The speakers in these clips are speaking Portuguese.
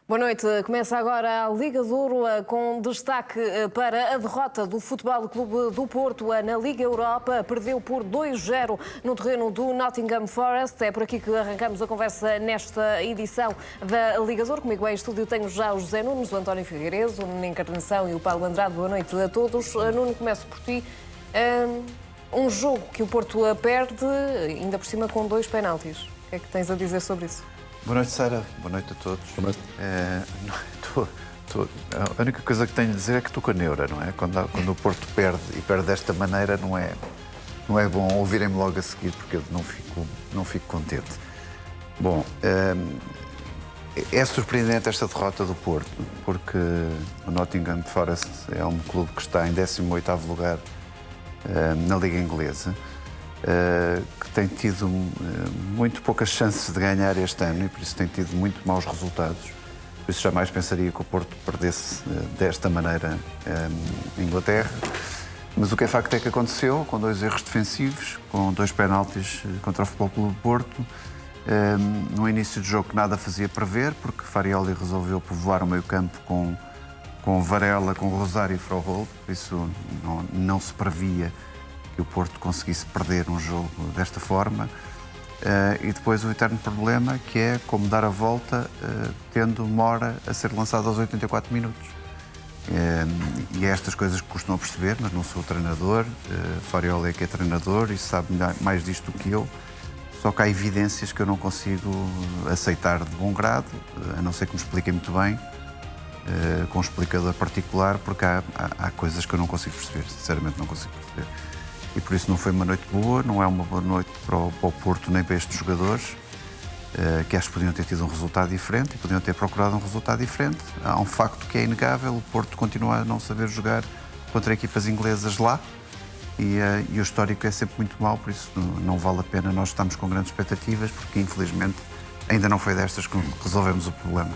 Boa noite. Começa agora a Liga de Ouro com destaque para a derrota do Futebol Clube do Porto na Liga Europa. Perdeu por 2-0 no terreno do Nottingham Forest. É por aqui que arrancamos a conversa nesta edição da Liga de Ouro. Comigo em estúdio tenho já o José Nunes, o António Figueiredo, o Nuno Encarnação e o Paulo Andrade. Boa noite a todos. Nuno, começo por ti. Um jogo que o Porto perde, ainda por cima com 2 penaltis. O que é que tens a dizer sobre isso? Boa noite, Sara. Boa noite a todos. Boa noite. A única coisa que tenho a dizer é que estou com a neura, não é? Quando o Porto perde e perde desta maneira, não é bom ouvirem-me logo a seguir, porque eu não fico contente. Bom, é surpreendente esta derrota do Porto, porque o Nottingham Forest é um clube que está em 18º lugar na Liga Inglesa, que tem tido muito poucas chances de ganhar este ano e por isso tem tido muito maus resultados. Por isso jamais pensaria que o Porto perdesse desta maneira em Inglaterra. Mas o que é facto é que aconteceu, com 2 erros defensivos, com 2 penaltis contra o Futebol Clube do Porto, no início do jogo que nada fazia prever, porque Farioli resolveu povoar o meio-campo com Varela, com Rosário e Froholt, por isso não se previa que o Porto conseguisse perder um jogo desta forma. E depois o eterno problema, que é como dar a volta tendo Mora a ser lançado aos 84 minutos. E é estas coisas que costumam perceber, mas não sou treinador. Farioli é que é treinador e sabe mais disto do que eu. Só que há evidências que eu não consigo aceitar de bom grado, a não ser que me expliquem muito bem, com um explicador particular, porque há coisas que eu não consigo perceber, sinceramente não consigo perceber. E por isso não foi uma noite boa, não é uma boa noite para o Porto nem para estes jogadores, que acho que podiam ter tido um resultado diferente e podiam ter procurado um resultado diferente. Há um facto que é inegável, o Porto continua a não saber jogar contra equipas inglesas lá e o histórico é sempre muito mau, por isso não vale a pena nós estarmos com grandes expectativas, porque infelizmente ainda não foi destas que resolvemos o problema.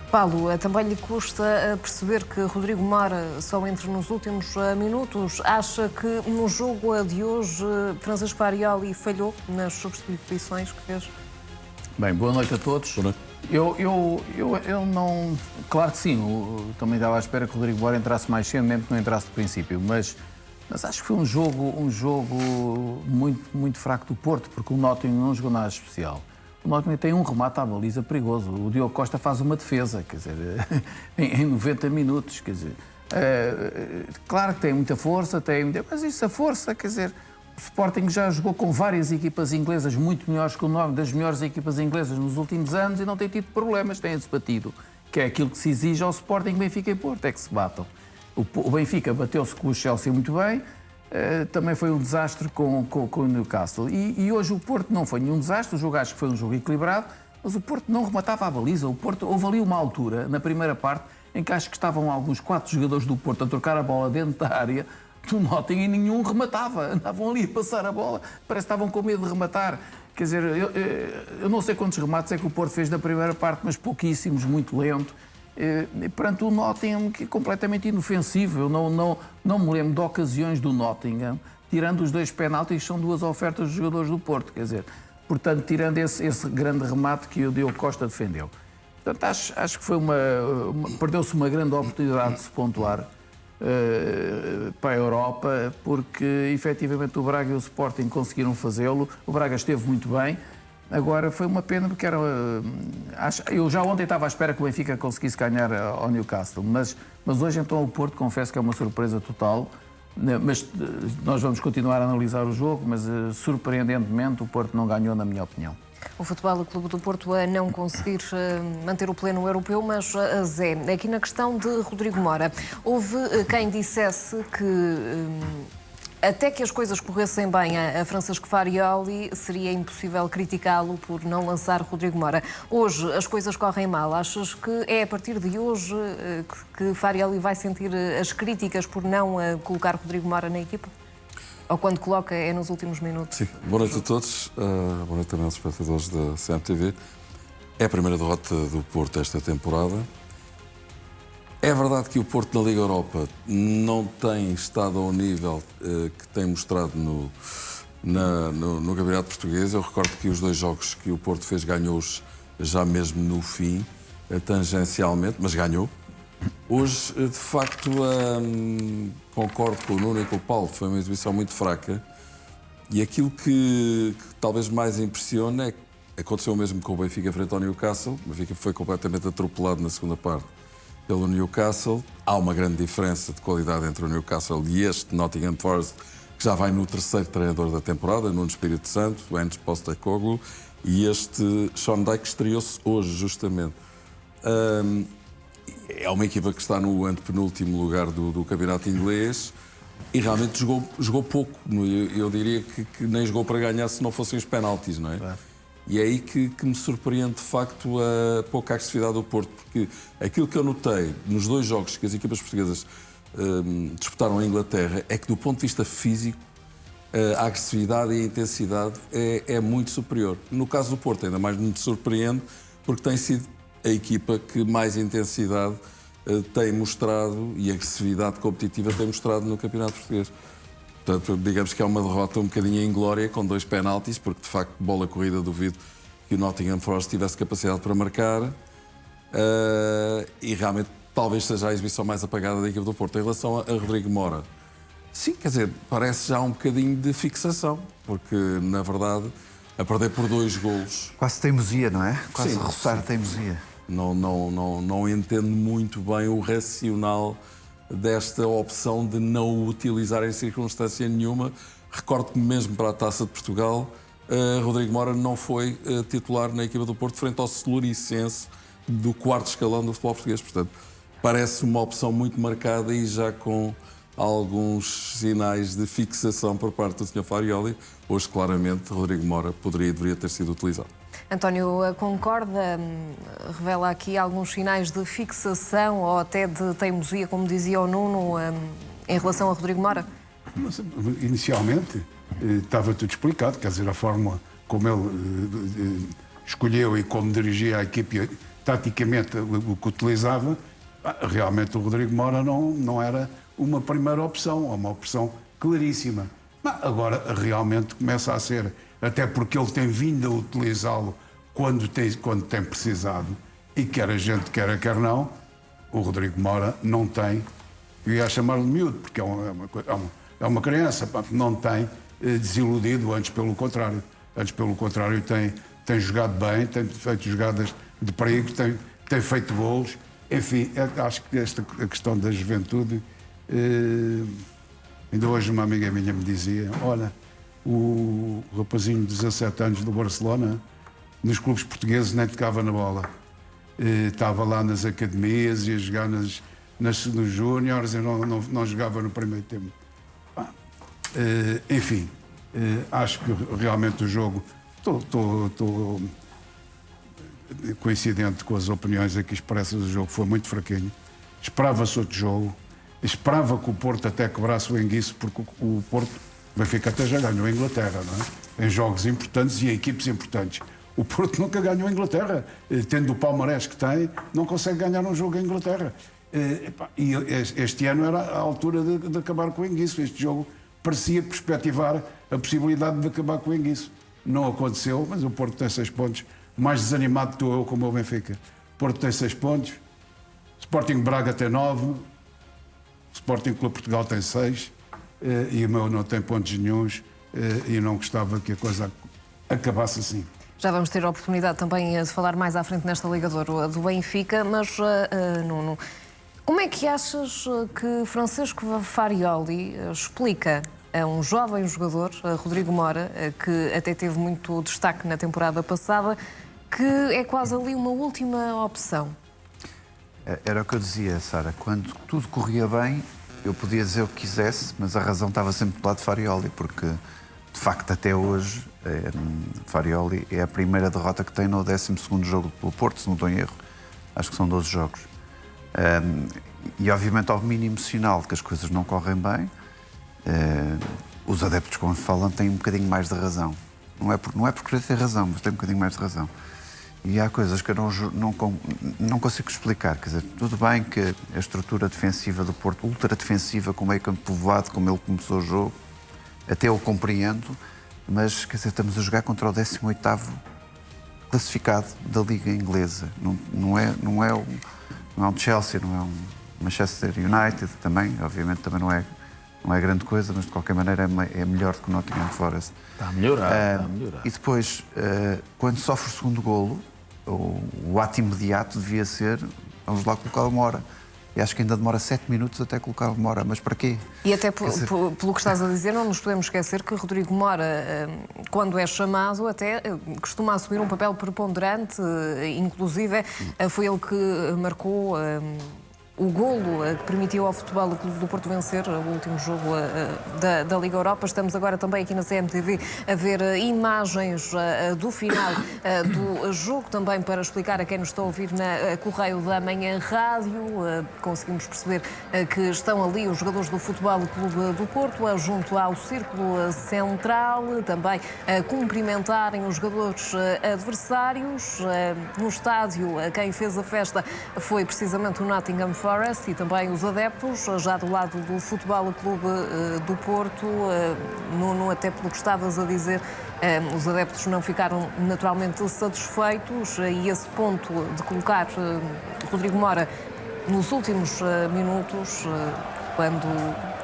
Paulo, também lhe custa perceber que Rodrigo Mora só entra nos últimos minutos. Acha que no jogo de hoje Francisco Farioli falhou nas substituições que fez? Bem, boa noite a todos. Boa noite. Eu não... Claro que sim, eu também estava à espera que o Rodrigo Mora entrasse mais cedo, mesmo que não entrasse de princípio, mas acho que foi um jogo muito fraco do Porto, porque o Nottingham não jogou nada especial. O Nottingham tem um remate à baliza perigoso. O Diogo Costa faz uma defesa, quer dizer, em 90 minutos, quer dizer. Claro que tem muita força, mas isso a força, quer dizer, o Sporting já jogou com várias equipas inglesas muito melhores que o Nottingham, das melhores equipas inglesas nos últimos anos e não tem tido problemas, tem-se batido, que é aquilo que se exige ao Sporting, Benfica e Porto, é que se batam. O Benfica bateu-se com o Chelsea muito bem. Também foi um desastre com o Newcastle. E hoje o Porto não foi nenhum desastre, o jogo acho que foi um jogo equilibrado, mas o Porto não rematava a baliza. O Porto, houve ali uma altura, na primeira parte, em que acho que estavam alguns 4 jogadores do Porto a trocar a bola dentro da área do Nottingham e nenhum rematava. Andavam ali a passar a bola, parece que estavam com medo de rematar. Quer dizer, eu não sei quantos remates é que o Porto fez na primeira parte, mas pouquíssimos, muito lento. Perante o Nottingham, que é completamente inofensivo. Eu não me lembro de ocasiões do Nottingham, tirando os 2 penaltis, que são 2 ofertas dos jogadores do Porto, quer dizer, portanto, tirando esse grande remate que o Diogo Costa defendeu. Portanto, acho que foi perdeu-se uma grande oportunidade de se pontuar para a Europa, porque efetivamente o Braga e o Sporting conseguiram fazê-lo. O Braga esteve muito bem. Agora foi uma pena porque eu já ontem estava à espera que o Benfica conseguisse ganhar ao Newcastle, mas hoje então o Porto, confesso que é uma surpresa total, mas nós vamos continuar a analisar o jogo, mas surpreendentemente o Porto não ganhou, na minha opinião. O Futebol Clube do Porto a não conseguir manter o pleno europeu, mas Zé, aqui na questão de Rodrigo Mora, houve quem dissesse que até que as coisas corressem bem a Francisco Farioli, seria impossível criticá-lo por não lançar Rodrigo Mora. Hoje as coisas correm mal. Achas que é a partir de hoje que Farioli vai sentir as críticas por não colocar Rodrigo Mora na equipa? Ou quando coloca é nos últimos minutos? Sim. Boa noite a todos. Boa noite também aos espectadores da CMTV. É a primeira derrota do Porto esta temporada. É verdade que o Porto na Liga Europa não tem estado ao nível que tem mostrado no Campeonato Português. Eu recordo que os 2 jogos que o Porto fez ganhou-os já mesmo no fim. tangencialmente, mas ganhou. Hoje, de facto, concordo com o Nuno e com o Paulo, foi uma exibição muito fraca. E aquilo que talvez mais impressiona é que aconteceu o mesmo com o Benfica frente ao Newcastle. O Benfica foi completamente atropelado na segunda parte pelo Newcastle. Há uma grande diferença de qualidade entre o Newcastle e este Nottingham Forest, que já vai no terceiro treinador da temporada, Nuno Espírito Santo, o Ange Postecoglou, e este Sean Dyche estreou-se hoje, justamente. É uma equipa que está no antepenúltimo lugar do campeonato inglês e realmente jogou pouco. Eu diria que nem jogou para ganhar se não fossem os penaltis, não é? Claro. E é aí que me surpreende, de facto, a pouca agressividade do Porto, porque aquilo que eu notei nos 2 jogos que as equipas portuguesas disputaram a Inglaterra é que, do ponto de vista físico, a agressividade e a intensidade é muito superior. No caso do Porto, ainda mais me surpreende, porque tem sido a equipa que mais intensidade tem mostrado e agressividade competitiva tem mostrado no Campeonato Português. Portanto, digamos que é uma derrota um bocadinho em glória, com 2 penaltis, porque de facto, bola corrida, duvido que o Nottingham Forest tivesse capacidade para marcar. E realmente talvez seja a exibição mais apagada da equipa do Porto. Em relação a Rodrigo Mora, sim, quer dizer, parece já um bocadinho de fixação, porque na verdade, a perder por 2 golos. Quase teimosia, não é? Quase sim, roçar teimosia. Não entendo muito bem o racional desta opção de não o utilizar em circunstância nenhuma. Recordo que mesmo para a Taça de Portugal, Rodrigo Mora não foi titular na equipa do Porto frente ao Celuricense do 4º escalão do futebol português. Portanto, parece uma opção muito marcada e já com alguns sinais de fixação por parte do Sr. Farioli. Hoje, claramente, Rodrigo Mora poderia e deveria ter sido utilizado. António, concorda? Revela aqui alguns sinais de fixação ou até de teimosia, como dizia o Nuno, em relação a Rodrigo Mora? Mas, inicialmente, estava tudo explicado, quer dizer, a forma como ele escolheu e como dirigia a equipe, taticamente, o que utilizava, realmente o Rodrigo Mora não era uma primeira opção, uma opção claríssima. Mas agora realmente começa a ser, até porque ele tem vindo a utilizá-lo quando tem precisado, e quer a gente queira, quer não, o Rodrigo Mora não tem, eu ia chamar-lhe miúdo, porque é uma criança, não tem desiludido, antes pelo contrário. Antes pelo contrário tem jogado bem, tem feito jogadas de perigo, tem feito golos. Enfim, acho que a questão da juventude... ainda hoje uma amiga minha me dizia, olha, o rapazinho de 17 anos do Barcelona, nos clubes portugueses nem tocava na bola. Estava lá nas academias, ia jogar nos júniores e não jogava no primeiro tempo. Enfim, acho que realmente o jogo... Estou coincidente com as opiniões aqui expressas. O jogo foi muito fraquinho. Esperava-se outro jogo. Esperava que o Porto até quebrasse o enguiço, porque o Porto, o Benfica até já ganhou a Inglaterra, não é? Em jogos importantes e em equipes importantes. O Porto nunca ganhou a Inglaterra. Tendo o palmarés que tem, não consegue ganhar um jogo em Inglaterra. E este ano era a altura de acabar com o enguiço. Este jogo parecia perspectivar a possibilidade de acabar com o enguiço. Não aconteceu, mas o Porto tem 6 pontos. Mais desanimado estou eu como o Benfica. O Porto tem 6 pontos. Sporting Braga tem 9. O Sporting Clube Portugal tem 6. E o meu não tem pontos nenhuns. E não gostava que a coisa acabasse assim. Já vamos ter a oportunidade também de falar mais à frente nesta Liga do Benfica, mas, Nuno, como é que achas que Francisco Farioli explica a um jovem jogador, Rodrigo Mora, que até teve muito destaque na temporada passada, que é quase ali uma última opção? Era o que eu dizia, Sara. Quando tudo corria bem, eu podia dizer o que quisesse, mas a razão estava sempre do lado de Farioli, porque, de facto, até hoje, Farioli é a primeira derrota que tem no 12º jogo pelo Porto, se não estou em erro. Acho que são 12 jogos. E, obviamente, ao mínimo sinal de que as coisas não correm bem, os adeptos, como falam, têm um bocadinho mais de razão. Não é por querer ter razão, mas têm um bocadinho mais de razão. E há coisas que eu não consigo explicar. Quer dizer, tudo bem que a estrutura defensiva do Porto, ultra defensiva, com o meio campo povoado, como ele começou o jogo, até eu compreendo, mas quer dizer, estamos a jogar contra o 18º classificado da Liga Inglesa. Não é um Chelsea, não é um Manchester United também, obviamente também não é grande coisa, mas de qualquer maneira é melhor do que o Nottingham Forest. Está a melhorar, E depois, quando sofre o segundo golo, o ato imediato devia ser, vamos lá colocar uma hora. E acho que ainda demora 7 minutos até colocar uma hora. Mas para quê? E até pelo que estás a dizer, não nos podemos esquecer que Rodrigo Mora, quando é chamado, até costuma assumir um papel preponderante, inclusive foi ele que marcou o golo que permitiu ao Futebol Clube do Porto vencer o último jogo da Liga Europa. Estamos agora também aqui na CMTV a ver imagens do final do jogo, também para explicar a quem nos está a ouvir na Correio da Manhã Rádio. Conseguimos perceber que estão ali os jogadores do Futebol Clube do Porto, junto ao círculo central, também a cumprimentarem os jogadores adversários. No estádio, quem fez a festa foi precisamente o Nottingham Forest e também os adeptos, já do lado do Futebol Clube do Porto. Nuno, até pelo que estavas a dizer, os adeptos não ficaram naturalmente satisfeitos e esse ponto de colocar Rodrigo Mora nos últimos minutos, quando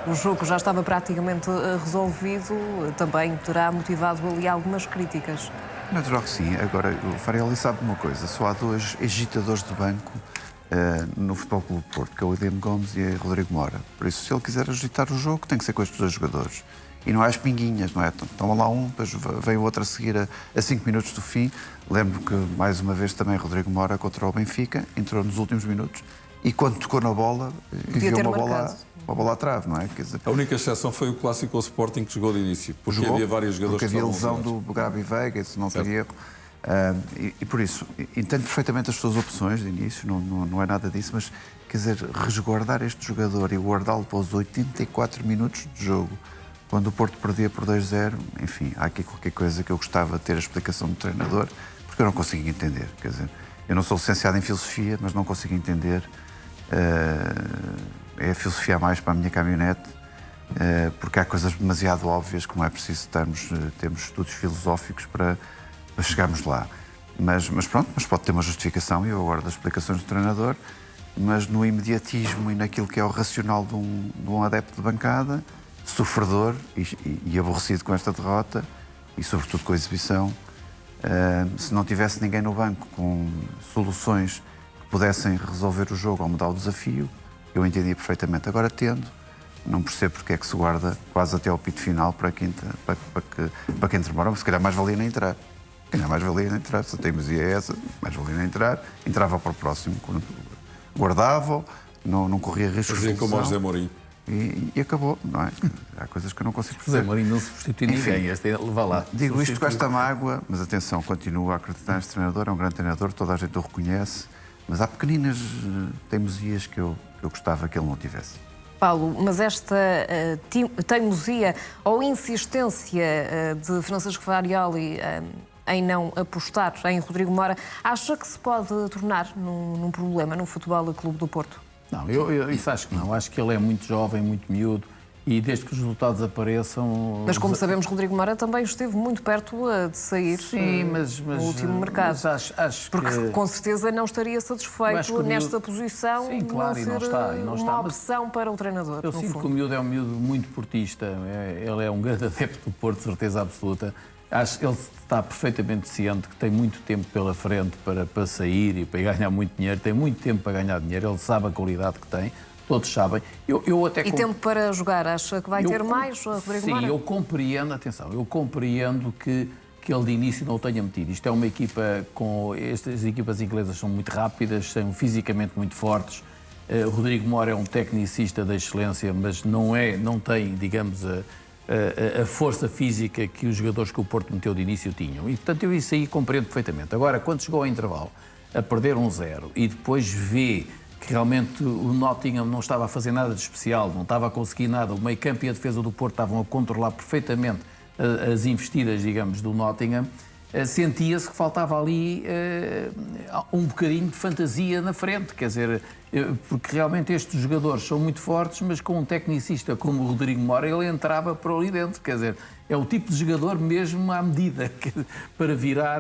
o jogo já estava praticamente resolvido, também terá motivado ali algumas críticas. Natural que sim. Agora, o Farelli sabe uma coisa, só há 2 agitadores de banco no Futebol Clube do Porto, que é o William Gomes e o Rodrigo Mora. Por isso, se ele quiser agitar o jogo, tem que ser com estes 2 jogadores. E não há as pinguinhas, não é? Toma lá um, depois vem o outro a seguir a 5 minutos do fim. Lembro que, mais uma vez, também Rodrigo Mora contra o Benfica, entrou nos últimos minutos e quando tocou na bola, enviou uma bola à trave, não é? Quer dizer, A única exceção foi o clássico Sporting que jogou de início, porque havia vários jogadores porque que havia estavam lesão do Gabi Veiga, se não tenho erro. E por isso, entendo perfeitamente as suas opções de início, não é nada disso, mas, quer dizer, resguardar este jogador e guardá-lo para os 84 minutos de jogo, quando o Porto perdia por 2-0, enfim, há aqui qualquer coisa que eu gostava de ter a explicação do treinador, porque eu não consigo entender. Quer dizer, eu não sou licenciado em filosofia, mas não consigo entender. É a filosofia a mais para a minha caminhonete, porque há coisas demasiado óbvias que não é preciso termos estudos filosóficos para chegarmos lá. Mas pronto, mas pode ter uma justificação e eu aguardo as explicações do treinador, mas no imediatismo e naquilo que é o racional de um adepto de bancada, sofredor e aborrecido com esta derrota e sobretudo com a exibição, se não tivesse ninguém no banco com soluções que pudessem resolver o jogo ou mudar o desafio, eu entendia perfeitamente. Agora tendo, não percebo porque é que se guarda quase até ao pito final para quem entra embora, mas se calhar mais valia nem entrar. Mais valia nem entrar, se a teimosia é essa, mais valia nem entrar, entrava para o próximo, guardava, não corria riscos de fazia como o José expulsão. Mourinho. E acabou, não é? Há coisas que eu não consigo José perceber. Mourinho não substitui ninguém, este leva lá. Digo isto com esta mágoa, mas atenção, continuo a acreditar neste treinador, é um grande treinador, toda a gente o reconhece, mas há pequeninas teimosias que eu gostava que ele não tivesse. Paulo, mas esta teimosia ou insistência de Francisco Farioli em não apostar em Rodrigo Mora, acha que se pode tornar num problema no Futebol Clube do Porto? Não, isso acho que não. Acho que ele é muito jovem, muito miúdo e desde que os resultados apareçam... Mas como sabemos, Rodrigo Mora também esteve muito perto de sair no último mercado. Mas acho porque que... com certeza não estaria satisfeito nesta posição. Sim, claro, não e ser não está, uma opção para o treinador. Eu sinto que o miúdo é um miúdo muito portista. Ele é um grande adepto do Porto, de certeza absoluta. Acho que ele está perfeitamente ciente que tem muito tempo pela frente para sair e para ganhar muito dinheiro. Tem muito tempo para ganhar dinheiro. Ele sabe a qualidade que tem. Todos sabem. E tempo para jogar? Acha que vai ter mais, Rodrigo Mora? Sim, eu compreendo, atenção, eu compreendo que ele de início não o tenha metido. Isto é uma equipa com... Estas equipas inglesas são muito rápidas, são fisicamente muito fortes. Rodrigo Mora é um tecnicista da excelência, mas não tem, digamos, a força física que os jogadores que o Porto meteu de início tinham. E, portanto, eu isso aí compreendo perfeitamente. Agora, quando chegou ao intervalo a perder 1-0 e depois vê que realmente o Nottingham não estava a fazer nada de especial, não estava a conseguir nada, o meio-campo e a defesa do Porto estavam a controlar perfeitamente as investidas, digamos, do Nottingham, sentia-se que faltava ali um bocadinho de fantasia na frente, quer dizer, porque realmente estes jogadores são muito fortes, mas com um tecnicista como o Rodrigo Mora, ele entrava por ali dentro, quer dizer, é o tipo de jogador mesmo à medida para virar,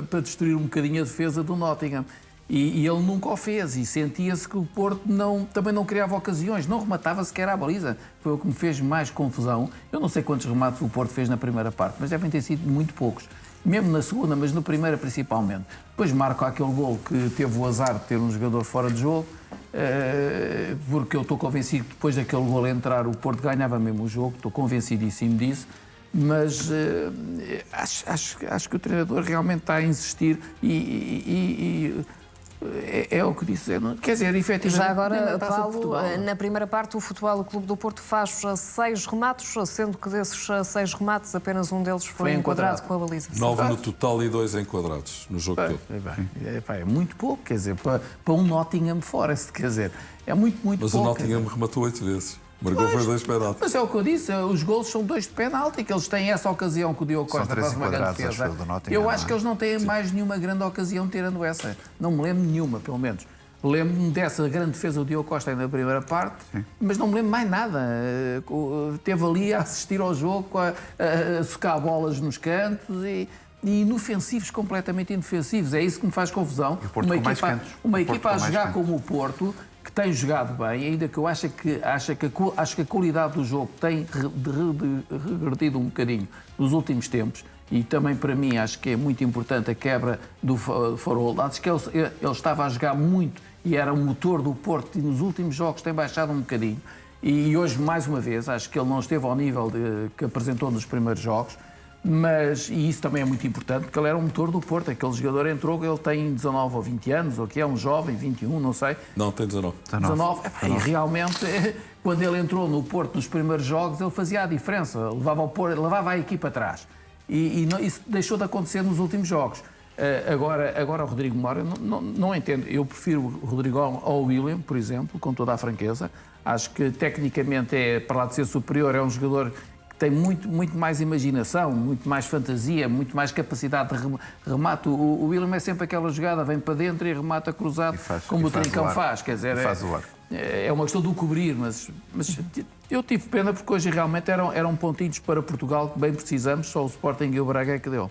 para destruir um bocadinho a defesa do Nottingham. E ele nunca o fez, e sentia-se que o Porto também não criava ocasiões, não rematava sequer à baliza. Foi o que me fez mais confusão. Eu não sei quantos remates o Porto fez na primeira parte, mas devem ter sido muito poucos. Mesmo na segunda, mas na primeira principalmente. Depois marca aquele gol que teve o azar de ter um jogador fora de jogo, porque eu estou convencido que depois daquele gol entrar o Porto ganhava mesmo o jogo, estou convencidíssimo disso. Mas acho que o treinador realmente está a insistir é o que disse. Quer dizer, efetivamente... Já agora, Paulo, na primeira parte o Futebol Clube do Porto faz 6 remates, sendo que desses 6 remates apenas um deles foi enquadrado com a baliza. 9 no total e 2 enquadrados no jogo todo. É muito pouco, quer dizer, para um Nottingham Forest, quer dizer, é muito pouco. Mas o Nottingham rematou 8 vezes. Marcou foi 2 penaltis. Mas é o que eu disse, os golos são 2 de penalti, que eles têm essa ocasião que o Diogo Costa faz uma grande defesa. Eu acho que eles não têm mais nenhuma grande ocasião tirando essa. Não me lembro nenhuma, pelo menos. Lembro-me dessa grande defesa do Diogo Costa na primeira parte, mas não me lembro mais nada. Esteve ali a assistir ao jogo, a socar bolas nos cantos e inofensivos, completamente inofensivos. É isso que me faz confusão. Uma equipa a jogar como o Porto, que tem jogado bem, ainda que eu acho que a qualidade do jogo tem regredido um bocadinho nos últimos tempos, e também para mim acho que é muito importante a quebra do farol. Acho que ele estava a jogar muito e era o motor do Porto, e nos últimos jogos tem baixado um bocadinho. E hoje, mais uma vez, acho que ele não esteve ao nível que apresentou nos primeiros jogos. E isso também é muito importante, porque ele era o motor do Porto. Aquele jogador entrou, ele tem 19 ou 20 anos, ou que é um jovem, 21, não sei. Não, tem 19. 19. E realmente, quando ele entrou no Porto nos primeiros jogos, ele fazia a diferença, levava a equipa atrás. E isso deixou de acontecer nos últimos jogos. Agora o Rodrigo Mora, não entendo. Eu prefiro o Rodrigo ao William, por exemplo, com toda a franqueza. Acho que tecnicamente, para lá de ser superior, é um jogador tem muito mais imaginação, muito mais fantasia, muito mais capacidade de remate. O William é sempre aquela jogada, vem para dentro e remata cruzado, como o Trincão faz. Quer dizer, é uma questão de o cobrir, mas eu tive pena porque hoje realmente eram pontinhos para Portugal que bem precisamos, só o Sporting e o Braga é que deu.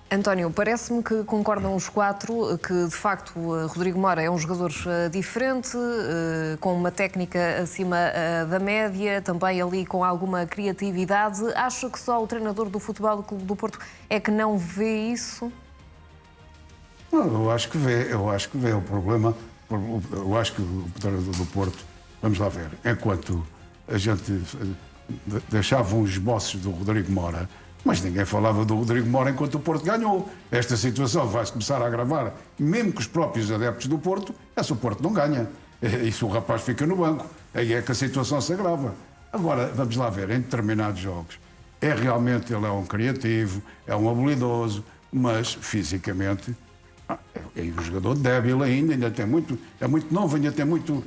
António, parece-me que concordam os 4 que, de facto, Rodrigo Mora é um jogador diferente, com uma técnica acima da média, também ali com alguma criatividade. Acha que só o treinador do Futebol Clube do Porto é que não vê isso? Não, eu acho que vê. O problema, eu acho que o treinador do Porto, vamos lá ver, enquanto a gente deixava uns esboços do Rodrigo Mora, mas ninguém falava do Rodrigo Mora enquanto o Porto ganhou. Esta situação vai-se começar a agravar, mesmo que os próprios adeptos do Porto, se o Porto não ganha. E se o rapaz fica no banco, aí é que a situação se agrava. Agora, vamos lá ver, em determinados jogos, realmente ele é um criativo, é um habilidoso, mas fisicamente é um jogador débil ainda tem muito, é muito novo, ainda tem muito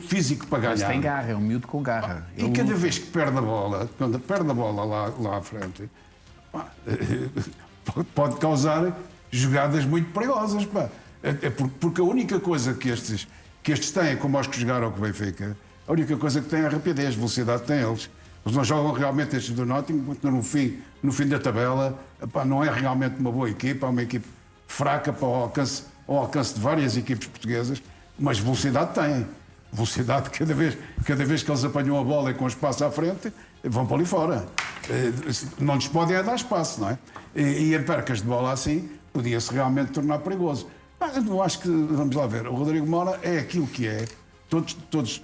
físico para ganhar. Mas tem garra, é um miúdo com garra. E cada vez que perde a bola, quando perde a bola lá à frente, pode causar jogadas muito perigosas. Porque a única coisa que estes têm, como os que jogaram com o Benfica, a única coisa que têm é a rapidez, a velocidade têm eles. Eles não jogam realmente estes do Nottingham, porque no fim da tabela não é realmente uma boa equipa, é uma equipe fraca para ao alcance de várias equipes portuguesas, mas velocidade têm. Velocidade, cada vez que eles apanham a bola e com espaço à frente, vão para ali fora. Não lhes podem dar espaço, não é? E em percas de bola assim, podia-se realmente tornar perigoso. Eu acho que, vamos lá ver, o Rodrigo Mora é aquilo que é. Todos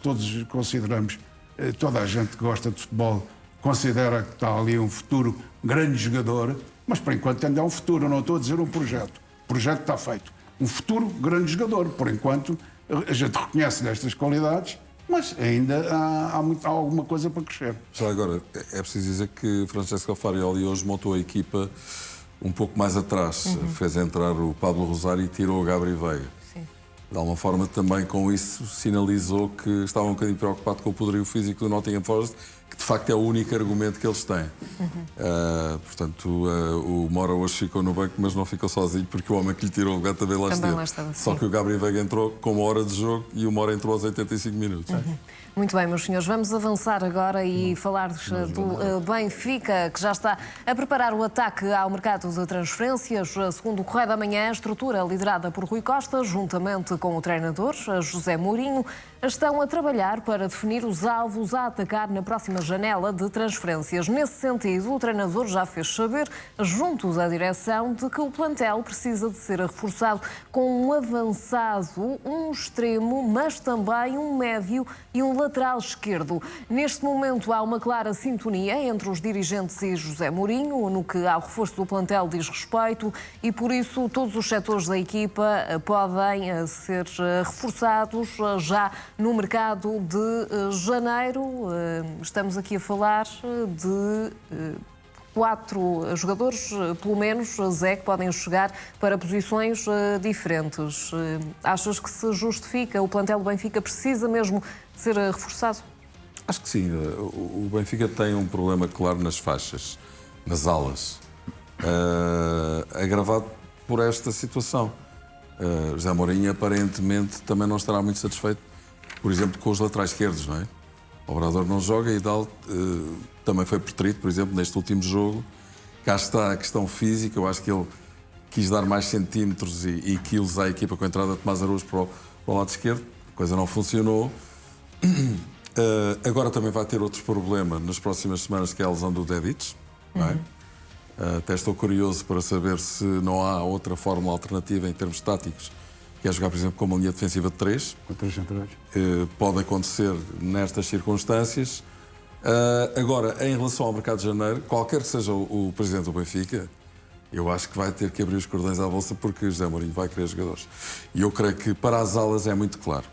consideramos, toda a gente que gosta de futebol considera que está ali um futuro grande jogador, mas por enquanto ainda é um futuro, eu não estou a dizer um projeto. O projeto está feito. Um futuro grande jogador, por enquanto a gente reconhece-lhe estas qualidades, mas ainda há alguma coisa para crescer. Já agora, é preciso dizer que Francesco Farioli hoje montou a equipa um pouco mais atrás. Fez entrar o Pablo Rosário e tirou o Gabri Veiga. Sim. De alguma forma, também com isso sinalizou que estava um bocadinho preocupado com o poderio físico do Nottingham Forest, que de facto é o único argumento que eles têm. Portanto, o Mora hoje ficou no banco, mas não ficou sozinho, porque o homem que lhe tirou o lugar também lá esteve. Só que o Gabriel Veiga entrou com 1 hora de jogo e o Mora entrou aos 85 minutos. Muito bem, meus senhores, vamos avançar agora e falar-vos do Benfica, que já está a preparar o ataque ao mercado de transferências. Segundo o Correio da Manhã, a estrutura liderada por Rui Costa, juntamente com o treinador José Mourinho, estão a trabalhar para definir os alvos a atacar na próxima janela de transferências. Nesse sentido, o treinador já fez saber, junto da direção, de que o plantel precisa de ser reforçado com um avançado, um extremo, mas também um médio e um lateral esquerdo. Neste momento há uma clara sintonia entre os dirigentes e José Mourinho, no que ao reforço do plantel diz respeito, e por isso todos os setores da equipa podem ser reforçados já no mercado de janeiro. Estamos aqui a falar de 4 jogadores, pelo menos, Zé, que podem chegar para posições diferentes. Achas que se justifica? O plantel do Benfica precisa mesmo de ser reforçado? Acho que sim. O Benfica tem um problema claro nas faixas, nas alas, agravado por esta situação. José Mourinho aparentemente também não estará muito satisfeito, por exemplo, com os laterais esquerdos, não é? O Obrador não joga e Hidalgo também foi preterido, por exemplo, neste último jogo. Cá está a questão física. Eu acho que ele quis dar mais centímetros e quilos à equipa com a entrada de Tomás Araújo para o lado esquerdo. A coisa não funcionou. Agora também vai ter outro problema nas próximas semanas, que é a lesão do Dedić. Não é? Até estou curioso para saber se não há outra fórmula alternativa em termos táticos, que é jogar, por exemplo, com uma linha defensiva de 3. Com 3 centrais. Pode acontecer nestas circunstâncias. Agora, em relação ao mercado de janeiro, qualquer que seja o presidente do Benfica, eu acho que vai ter que abrir os cordões à bolsa, porque José Mourinho vai querer jogadores. E eu creio que para as alas é muito claro.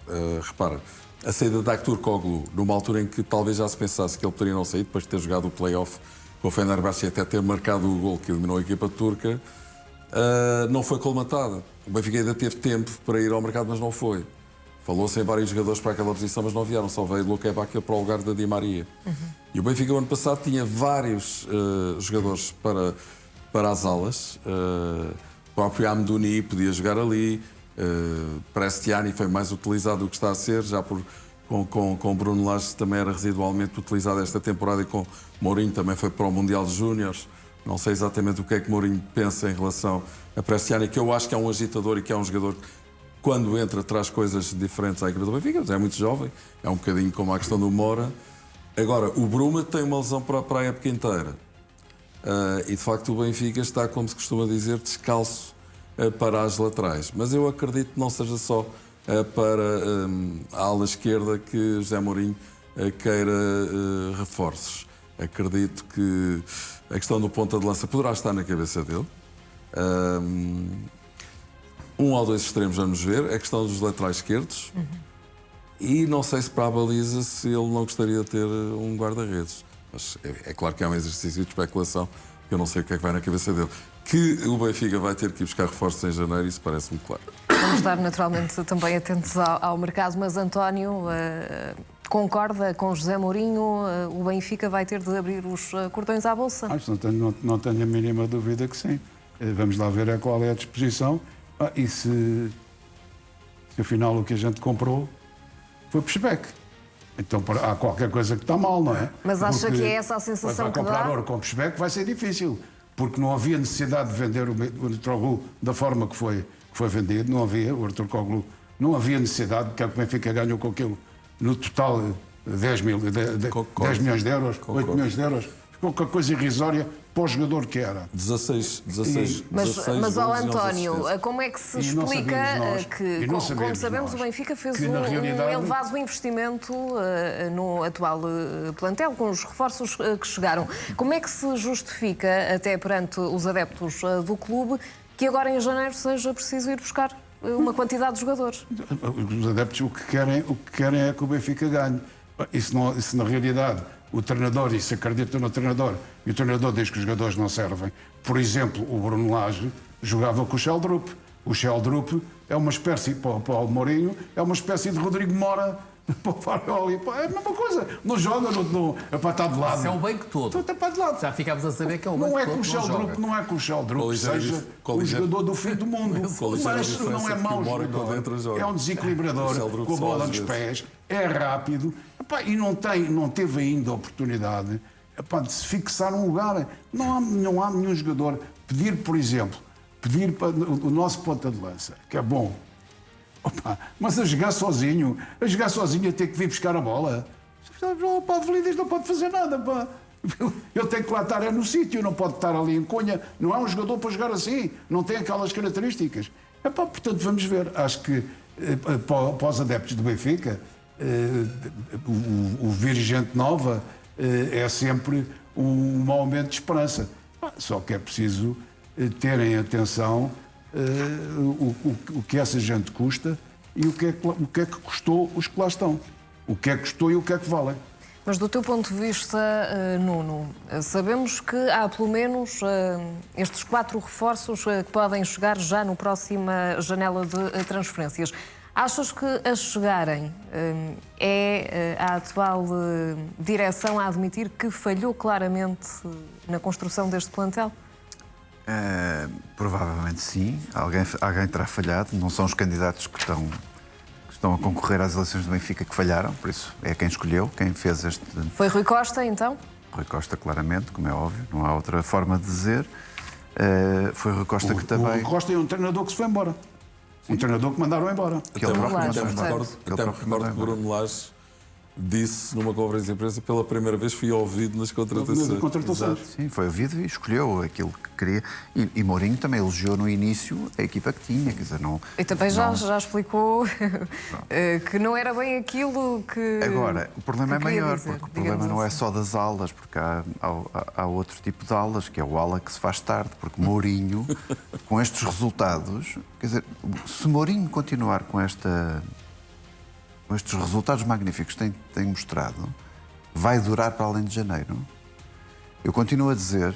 Repara, a saída de Aktürkoğlu, numa altura em que talvez já se pensasse que ele poderia não sair, depois de ter jogado o play-off com o Fenerbahçe e até ter marcado o gol que eliminou a equipa turca, não foi colmatada. O Benfica ainda teve tempo para ir ao mercado, mas não foi. Falou-se em vários jogadores para aquela posição, mas não vieram. Só veio Luque Bacchio para o lugar da Di Maria. E o Benfica, o ano passado, tinha vários jogadores para as alas. O próprio Amdouni podia jogar ali. Prestiani foi mais utilizado do que está a ser. Já com Bruno Lage também era residualmente utilizado esta temporada, e com Mourinho também foi para o Mundial de Júniores. Não sei exatamente o que é que Mourinho pensa em relação a Prestiani, que eu acho que é um agitador e que é um jogador que, quando entra, traz coisas diferentes à equipa do Benfica. Mas é muito jovem, é um bocadinho como a questão do Mora. Agora, o Bruma tem uma lesão para a época inteira. E de facto o Benfica está, como se costuma dizer, descalço para as laterais. Mas eu acredito que não seja só para a ala esquerda que José Mourinho queira reforços. Acredito que a questão do ponta de lança poderá estar na cabeça dele. Um ou dois extremos vamos ver. A questão dos laterais esquerdos. E não sei se para a baliza, se ele não gostaria de ter um guarda-redes. Mas é claro que é um exercício de especulação, que eu não sei o que é que vai na cabeça dele. Que o Benfica vai ter que ir buscar reforços em janeiro, isso parece-me claro. Vamos estar naturalmente também atentos ao mercado, mas António concorda com José Mourinho? O Benfica vai ter de abrir os cordões à bolsa? Não tenho a mínima dúvida que sim. Vamos lá ver qual é a disposição. E se afinal o que a gente comprou foi pushback. Então há qualquer coisa que está mal, não é? Mas acha que é essa a sensação que dá? Comprar ouro com pushback vai ser difícil, porque não havia necessidade de vender o Aktürkoğlu da forma que foi vendido. Não havia, o Aktürkoğlu não havia necessidade, porque o Benfica ganhou com aquilo no total 10 milhões de euros, 8 milhões de euros. Ficou com a coisa irrisória para o jogador que era. 16 Mas ao António, como é que se explica que, como sabemos, o Benfica fez um elevado investimento no atual plantel, com os reforços que chegaram. Como é que se justifica, até perante os adeptos do clube, que agora em janeiro seja preciso ir buscar uma quantidade de jogadores? Os adeptos o que querem é que o Benfica ganhe. Isso na realidade, o treinador, e se acredita no treinador, e o treinador diz que os jogadores não servem. Por exemplo, o Bruno Lage jogava com o Sheldrup. O Sheldrup é uma espécie, para o Mourinho, é uma espécie de Rodrigo Mora para o Farioli, é a mesma coisa. Não joga, está de lado. Isso é o banco todo. Está de lado. Já ficámos a saber que é o banco Não é todo que o que não joga. Sheldrup, não é que o Sheldrup seja qual o ligeira- jogador do fim do mundo. Qual ligeira Mas diferença não é que mau o Mónaco jogador. dentro joga. É um O desequilibrador Sheldrup com a só bola às nos vezes. pés, é rápido e não teve ainda a oportunidade de se fixar um lugar. Não há nenhum jogador. Pedir, por exemplo, para o nosso ponta de lança, que é bom. Mas a jogar sozinho, a ter que vir buscar a bola. O Pavlidis não pode fazer nada, pá. Ele tem que lá estar no sítio, não pode estar ali em Cunha. Não é um jogador para jogar assim, não tem aquelas características. Portanto, vamos ver. Acho que para os adeptos do Benfica, o vir gente nova é sempre um aumento de esperança. Só que é preciso terem atenção o que essa gente custa e o que é que custou os que lá estão. O que é que custou e o que é que valem. Mas do teu ponto de vista, Nuno, sabemos que há pelo menos estes 4 reforços que podem chegar já na próxima janela de transferências. Achas que a chegarem é a atual direção a admitir que falhou claramente na construção deste plantel? Provavelmente sim. Alguém terá falhado. Não são os candidatos que estão a concorrer às eleições do Benfica que falharam, por isso é quem escolheu, quem fez este... Foi Rui Costa, então? Rui Costa, claramente, como é óbvio, não há outra forma de dizer. Foi Rui Costa que também... O Rui Costa é um treinador que se foi embora. Um treinador que mandaram embora. Que ele próprio Lage, mandou embora. certo. Que ele Até me próprio recordo mandou que embora. Bruno Lage disse numa conferência de imprensa pela primeira vez fui ouvido nas contratações. Contratações. Sim, foi ouvido e escolheu aquilo que queria. E Mourinho também elogiou no início a equipa que tinha, quer dizer, não... E também já não- explicou que não era bem aquilo que... Agora, o problema é que queria maior, dizer, porque o digamos problema não é assim. só das alas, porque há outro tipo de alas, que é o ala que se faz tarde, porque Mourinho, com estes resultados, quer dizer, se Mourinho continuar com estes resultados magníficos que tem mostrado, vai durar para além de janeiro. Eu continuo a dizer,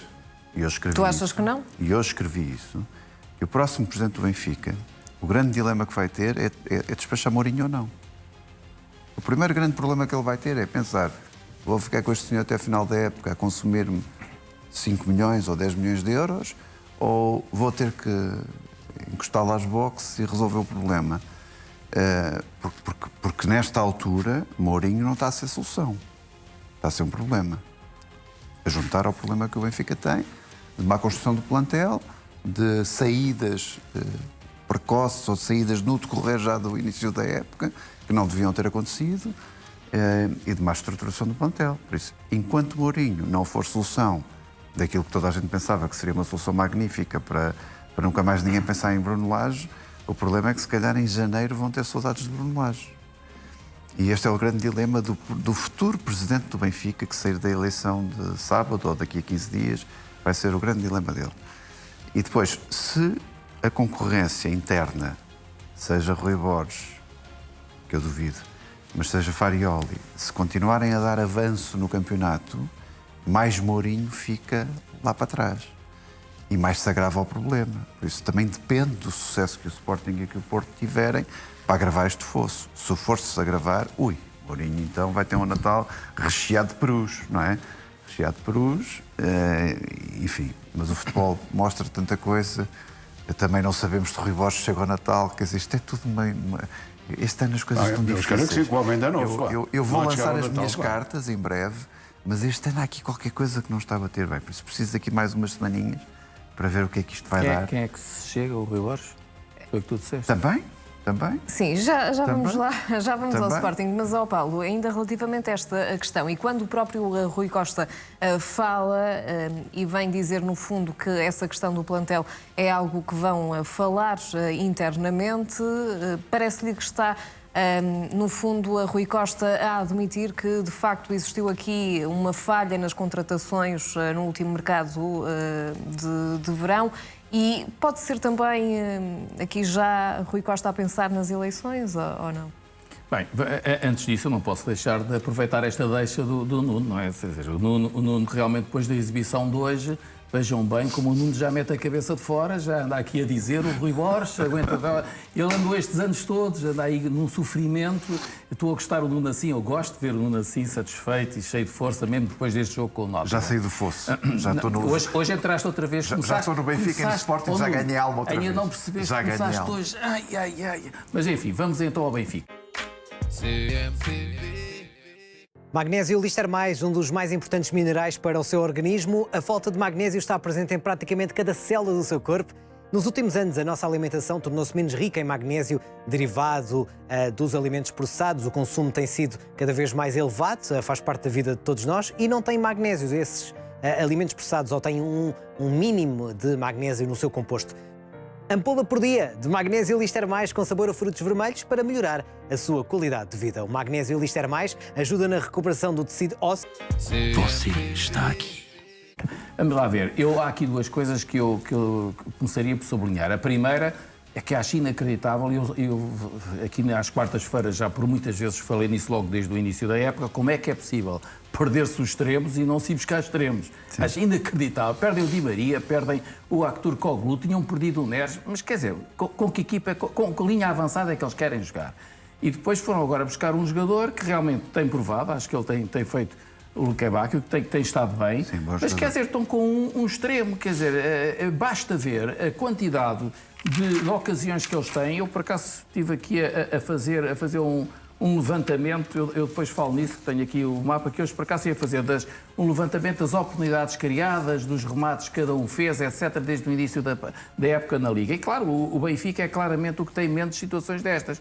e eu escrevi Tu achas isso, que não? E eu escrevi isso, que o próximo presidente do Benfica, o grande dilema que vai ter é despachar Mourinho ou não. O primeiro grande problema que ele vai ter é pensar: vou ficar com este senhor até a final da época a consumir-me 5 milhões ou 10 milhões de euros, ou vou ter que encostá-lo às boxes e resolver o problema. Porque nesta altura Mourinho não está a ser solução, está a ser um problema a juntar ao problema que o Benfica tem de má construção do plantel, de saídas precoces ou saídas no decorrer já do início da época que não deviam ter acontecido, e de má estruturação do plantel. Por isso, enquanto Mourinho não for solução daquilo que toda a gente pensava que seria uma solução magnífica para nunca mais ninguém pensar em Bruno Lage, o problema é que se calhar em janeiro vão ter saudades de Bruno Lage. E este é o grande dilema do futuro presidente do Benfica, que sair da eleição de sábado ou daqui a 15 dias, vai ser o grande dilema dele. E depois, se a concorrência interna, seja Rui Borges, que eu duvido, mas seja Farioli, se continuarem a dar avanço no campeonato, mais Mourinho fica lá para trás. E mais se agrava o problema. Por isso também depende do sucesso que o Sporting e que o Porto tiverem para agravar este fosso. Se o fosso se agravar, Mourinho então vai ter um Natal recheado de perus, não é? Recheado de perus, enfim. Mas o futebol mostra tanta coisa. Também não sabemos se Rui Borges chega ao Natal. Quer dizer, isto é tudo meio... Este ano as coisas estão eu espero difíceis. que sim, que o homem ainda não. Eu vou Não há de chegar lançar ao as Natal, minhas claro. cartas em breve, mas este ano há aqui qualquer coisa que não está a bater bem. Por isso preciso daqui mais umas semaninhas para ver o que é que isto vai dar. Quem é que se chega, o Rui Borges? Foi o que tu disseste. Também? Sim, já vamos Também? lá, já vamos ao Também? Sporting. Mas, Paulo, ainda relativamente a esta questão, e quando o próprio Rui Costa fala e vem dizer, no fundo, que essa questão do plantel é algo que vão falar internamente, parece-lhe que está, no fundo, a Rui Costa a admitir que, de facto, existiu aqui uma falha nas contratações no último mercado de verão. E pode ser também aqui já Rui Costa a pensar nas eleições ou não? Bem, antes disso eu não posso deixar de aproveitar esta deixa do Nuno, não é? Ou seja, o Nuno realmente depois da exibição de hoje, vejam bem como o Nuno já mete a cabeça de fora, já anda aqui a dizer, o Rui Borges, aguenta... Ele andou estes anos todos, anda aí num sofrimento. Eu estou a gostar do Nuno assim, eu gosto de ver o Nuno assim, satisfeito e cheio de força, mesmo depois deste jogo com o Nottingham. Já saí do fosso, já estou no... Hoje entraste outra vez. Já estou no Benfica e no Sporting, já ganhei alma outra vez. Ainda não percebeste, já começaste hoje. Ai. Mas enfim, vamos então ao Benfica. Magnésio Lister+, um dos mais importantes minerais para o seu organismo. A falta de magnésio está presente em praticamente cada célula do seu corpo. Nos últimos anos, a nossa alimentação tornou-se menos rica em magnésio, derivado dos alimentos processados. O consumo tem sido cada vez mais elevado, faz parte da vida de todos nós, e não tem magnésio. Esses alimentos processados ou têm um mínimo de magnésio no seu composto. Ampola por dia de Magnésio Lister+, com sabor a frutos vermelhos para melhorar a sua qualidade de vida. O Magnésio Lister+, ajuda na recuperação do tecido ósseo. Você está aqui. Vamos lá ver. Há aqui duas coisas que eu começaria por sublinhar. A primeira é que acho inacreditável, eu aqui às quartas-feiras já por muitas vezes falei nisso logo desde o início da época, como é que é possível perder-se os extremos e não se ir buscar extremos. Sim. Acho inacreditável. Perdem o Di Maria, perdem o Artur Koglu, tinham perdido o Neres, mas quer dizer, com que equipa, com que linha avançada é que eles querem jogar? E depois foram agora buscar um jogador que realmente tem provado, acho que ele tem feito o Luquebaque, que tem estado bem, sim, mas quer dizer, estão com um extremo, quer dizer, basta ver a quantidade de ocasiões que eles têm. Eu, por acaso, estive aqui a fazer um levantamento, eu depois falo nisso, tenho aqui o mapa que hoje, por acaso, ia fazer um levantamento das oportunidades criadas, dos remates que cada um fez, etc., desde o início da época na Liga. E, claro, o Benfica é claramente o que tem menos situações destas.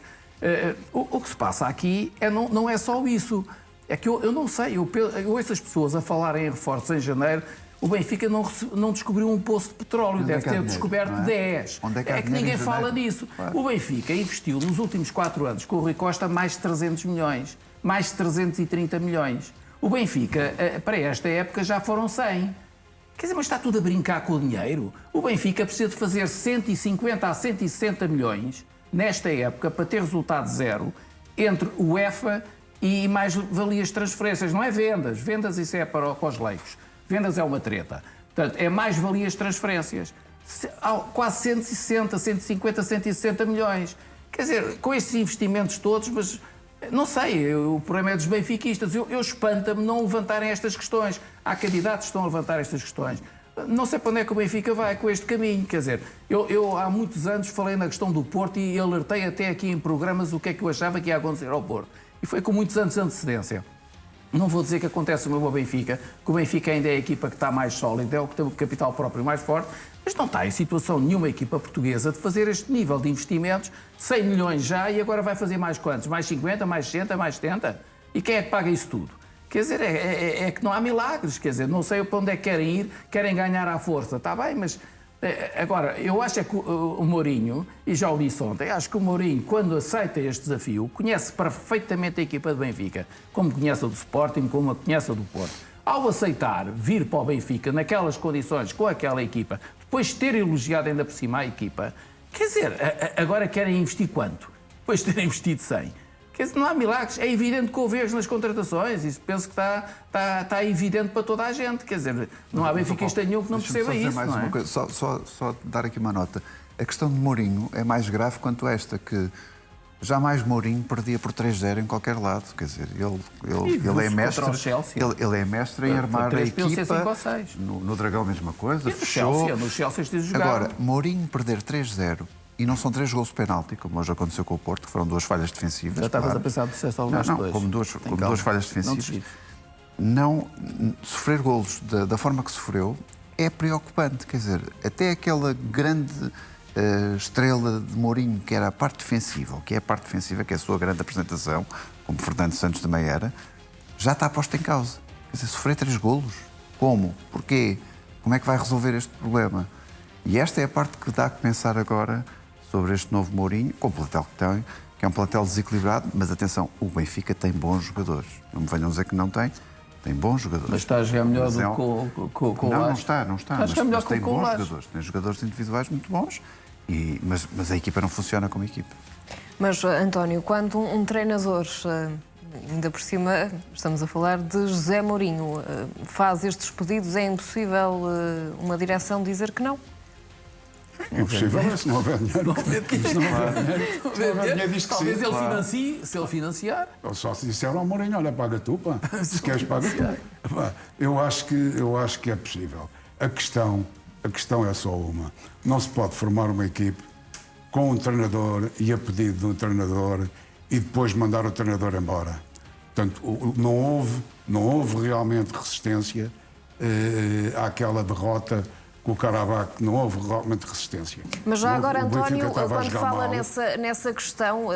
O que se passa aqui não é só isso. É que eu não sei, eu ouço as pessoas a falarem em reforços em janeiro. O Benfica não descobriu um poço de petróleo, deve ter descoberto 10. É que ninguém fala disso. Claro. O Benfica investiu nos últimos 4 anos com o Rui Costa mais de 300 milhões, mais de 330 milhões. O Benfica, para esta época, já foram 100. Quer dizer, mas está tudo a brincar com o dinheiro. O Benfica precisa de fazer 150 a 160 milhões nesta época para ter resultado zero entre o UEFA e mais valias de transferências. Não é vendas. Vendas isso é para os leigos. Vendas é uma treta. Portanto, é mais valias de transferências. Quase 160, 150, 160 milhões. Quer dizer, com estes investimentos todos, mas não sei, o problema é dos benfiquistas. Eu espanta-me não levantarem estas questões. Há candidatos que estão a levantar estas questões. Não sei para onde é que o Benfica vai com este caminho. Quer dizer, eu há muitos anos falei na questão do Porto e alertei até aqui em programas o que é que eu achava que ia acontecer ao Porto. E foi com muitos anos de antecedência. Não vou dizer que acontece o mesmo ao Benfica, que o Benfica ainda é a equipa que está mais sólida, é o que tem o capital próprio mais forte, mas não está em situação nenhuma equipa portuguesa de fazer este nível de investimentos, 100 milhões já, e agora vai fazer mais quantos? Mais 50, mais 60, mais 70? E quem é que paga isso tudo? Quer dizer, é que não há milagres, quer dizer, não sei para onde é que querem ir, querem ganhar à força, está bem, mas... Agora, eu acho é que o Mourinho, e já o disse ontem, acho que o Mourinho, quando aceita este desafio, conhece perfeitamente a equipa do Benfica, como conhece a do Sporting, como a conhece a do Porto. Ao aceitar vir para o Benfica naquelas condições, com aquela equipa, depois de ter elogiado ainda por cima a equipa, quer dizer, agora querem investir quanto? Depois de terem investido 100. Quer dizer, não há milagres. É evidente que houve erros nas contratações. Isso penso que está evidente para toda a gente. Quer dizer, não há benfiquista nenhum que não perceba isso. Mais uma coisa. Só dar aqui uma nota. A questão de Mourinho é mais grave quanto esta, que jamais Mourinho perdia por 3-0 em qualquer lado. Quer dizer, ele é mestre. Ele é mestre em armar a equipa. No Dragão, a mesma coisa. E no Chelsea jogaram. Agora, Mourinho perder 3-0. E não são 3 golos de penalti, como hoje aconteceu com o Porto, que foram 2 falhas defensivas. Já estavas a pensar que disseste algumas coisas. Como duas falhas defensivas. Não sofrer golos da forma que sofreu é preocupante. Quer dizer, até aquela grande estrela de Mourinho, que era a parte defensiva, que é a sua grande apresentação, como Fernando Santos também era, já está posta em causa. Quer dizer, sofrer 3 golos. Como? Porquê? Como é que vai resolver este problema? E esta é a parte que dá a pensar agora sobre este novo Mourinho, com o plantel que tem, que é um plantel desequilibrado, mas atenção, o Benfica tem bons jogadores. Não me venham dizer que não tem bons jogadores. Mas está a jogar melhor do que com o Não está. Mas tem bons jogadores. Tem jogadores individuais muito bons, mas a equipa não funciona como equipa. Mas, António, quando um treinador, ainda por cima estamos a falar de José Mourinho, faz estes pedidos, é impossível uma direção dizer que não? É impossível, se não houver dinheiro. Se não houver dinheiro, diz que Talvez sim. ele financie, se ele financiar. Ou só se disseram ao Mourinho, olha, paga tu, pá. Se queres, paga tu. Pá, eu acho que é possível. A questão é só uma. Não se pode formar uma equipe com um treinador e a pedido de um treinador e depois mandar o treinador embora. Portanto, não houve realmente resistência àquela derrota com o Karabakh, não houve realmente resistência. Mas já agora, O Benfica António, estava a quando jogar fala mal. nessa questão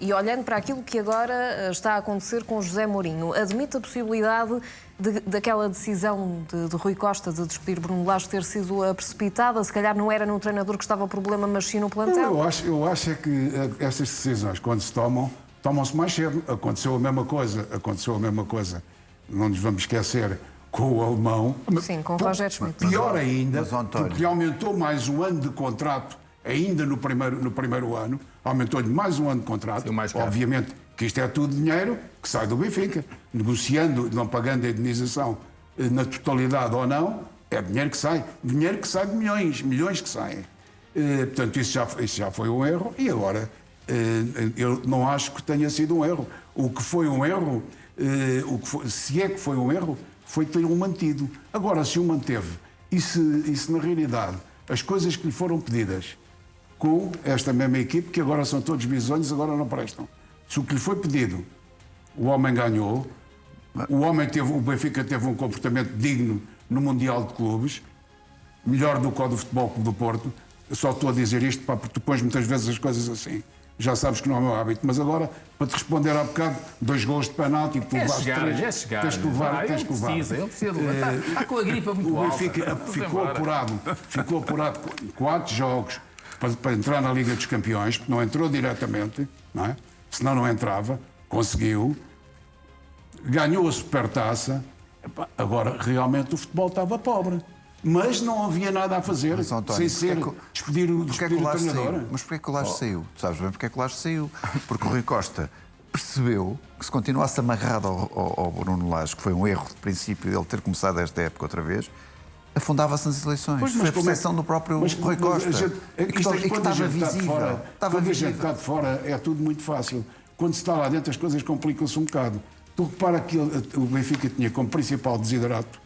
e olhando para aquilo que agora está a acontecer com José Mourinho, admite a possibilidade daquela decisão de Rui Costa de despedir Bruno Lage ter sido precipitada? Se calhar não era no treinador que estava o problema, mas sim no plantel? Eu acho é que essas decisões, quando se tomam-se mais cedo. Aconteceu a mesma coisa. Não nos vamos esquecer com o alemão. Sim, com o Roger Schmidt. Pior ainda, Mas, António, porque almentou mais um ano de contrato, ainda no primeiro ano, aumentou-lhe mais um ano de contrato. Sim, mais caro. Obviamente que isto é tudo dinheiro que sai do Benfica. Negociando, não pagando a indenização na totalidade ou não, é dinheiro que sai. Dinheiro que sai de milhões que saem. Portanto, isso já foi um erro e agora eu não acho que tenha sido um erro. O que foi um erro, se é que foi um erro, foi ter-o mantido. Agora, se o manteve e se na realidade as coisas que lhe foram pedidas com esta mesma equipe, que agora são todos bisonhos, agora não prestam. Se o que lhe foi pedido, o homem ganhou, o Benfica teve um comportamento digno no Mundial de Clubes, melhor do que o do Futebol Clube do Porto. Eu só estou a dizer isto, pá, porque tu pões muitas vezes as coisas assim. Já sabes que não é o meu hábito, mas agora, para te responder há bocado, 2 gols de penalti, tu levaste 3, tens que levar. Ele precisa de levar. Está com a gripa muito O alta. Benfica ficou apurado 4 jogos para entrar na Liga dos Campeões, porque não entrou diretamente, não é? Senão não entrava, conseguiu, ganhou a Supertaça. Epá, agora realmente o futebol estava pobre. Mas não havia nada a fazer, Mas, António, sem ser despedir o treinador. Mas porquê que o Lage saiu? Tu sabes bem porque é que o Lage saiu? Porque o Rui Costa percebeu que se continuasse amarrado ao Bruno Lage, que foi um erro de princípio ele ter começado esta época outra vez, afundava-se nas eleições. Pois, foi a percepção do próprio Rui Costa. E que estava visível. Quando a gente está de fora é tudo muito fácil. Quando se está lá dentro as coisas complicam-se um bocado. Tu repara que o Benfica tinha como principal desiderato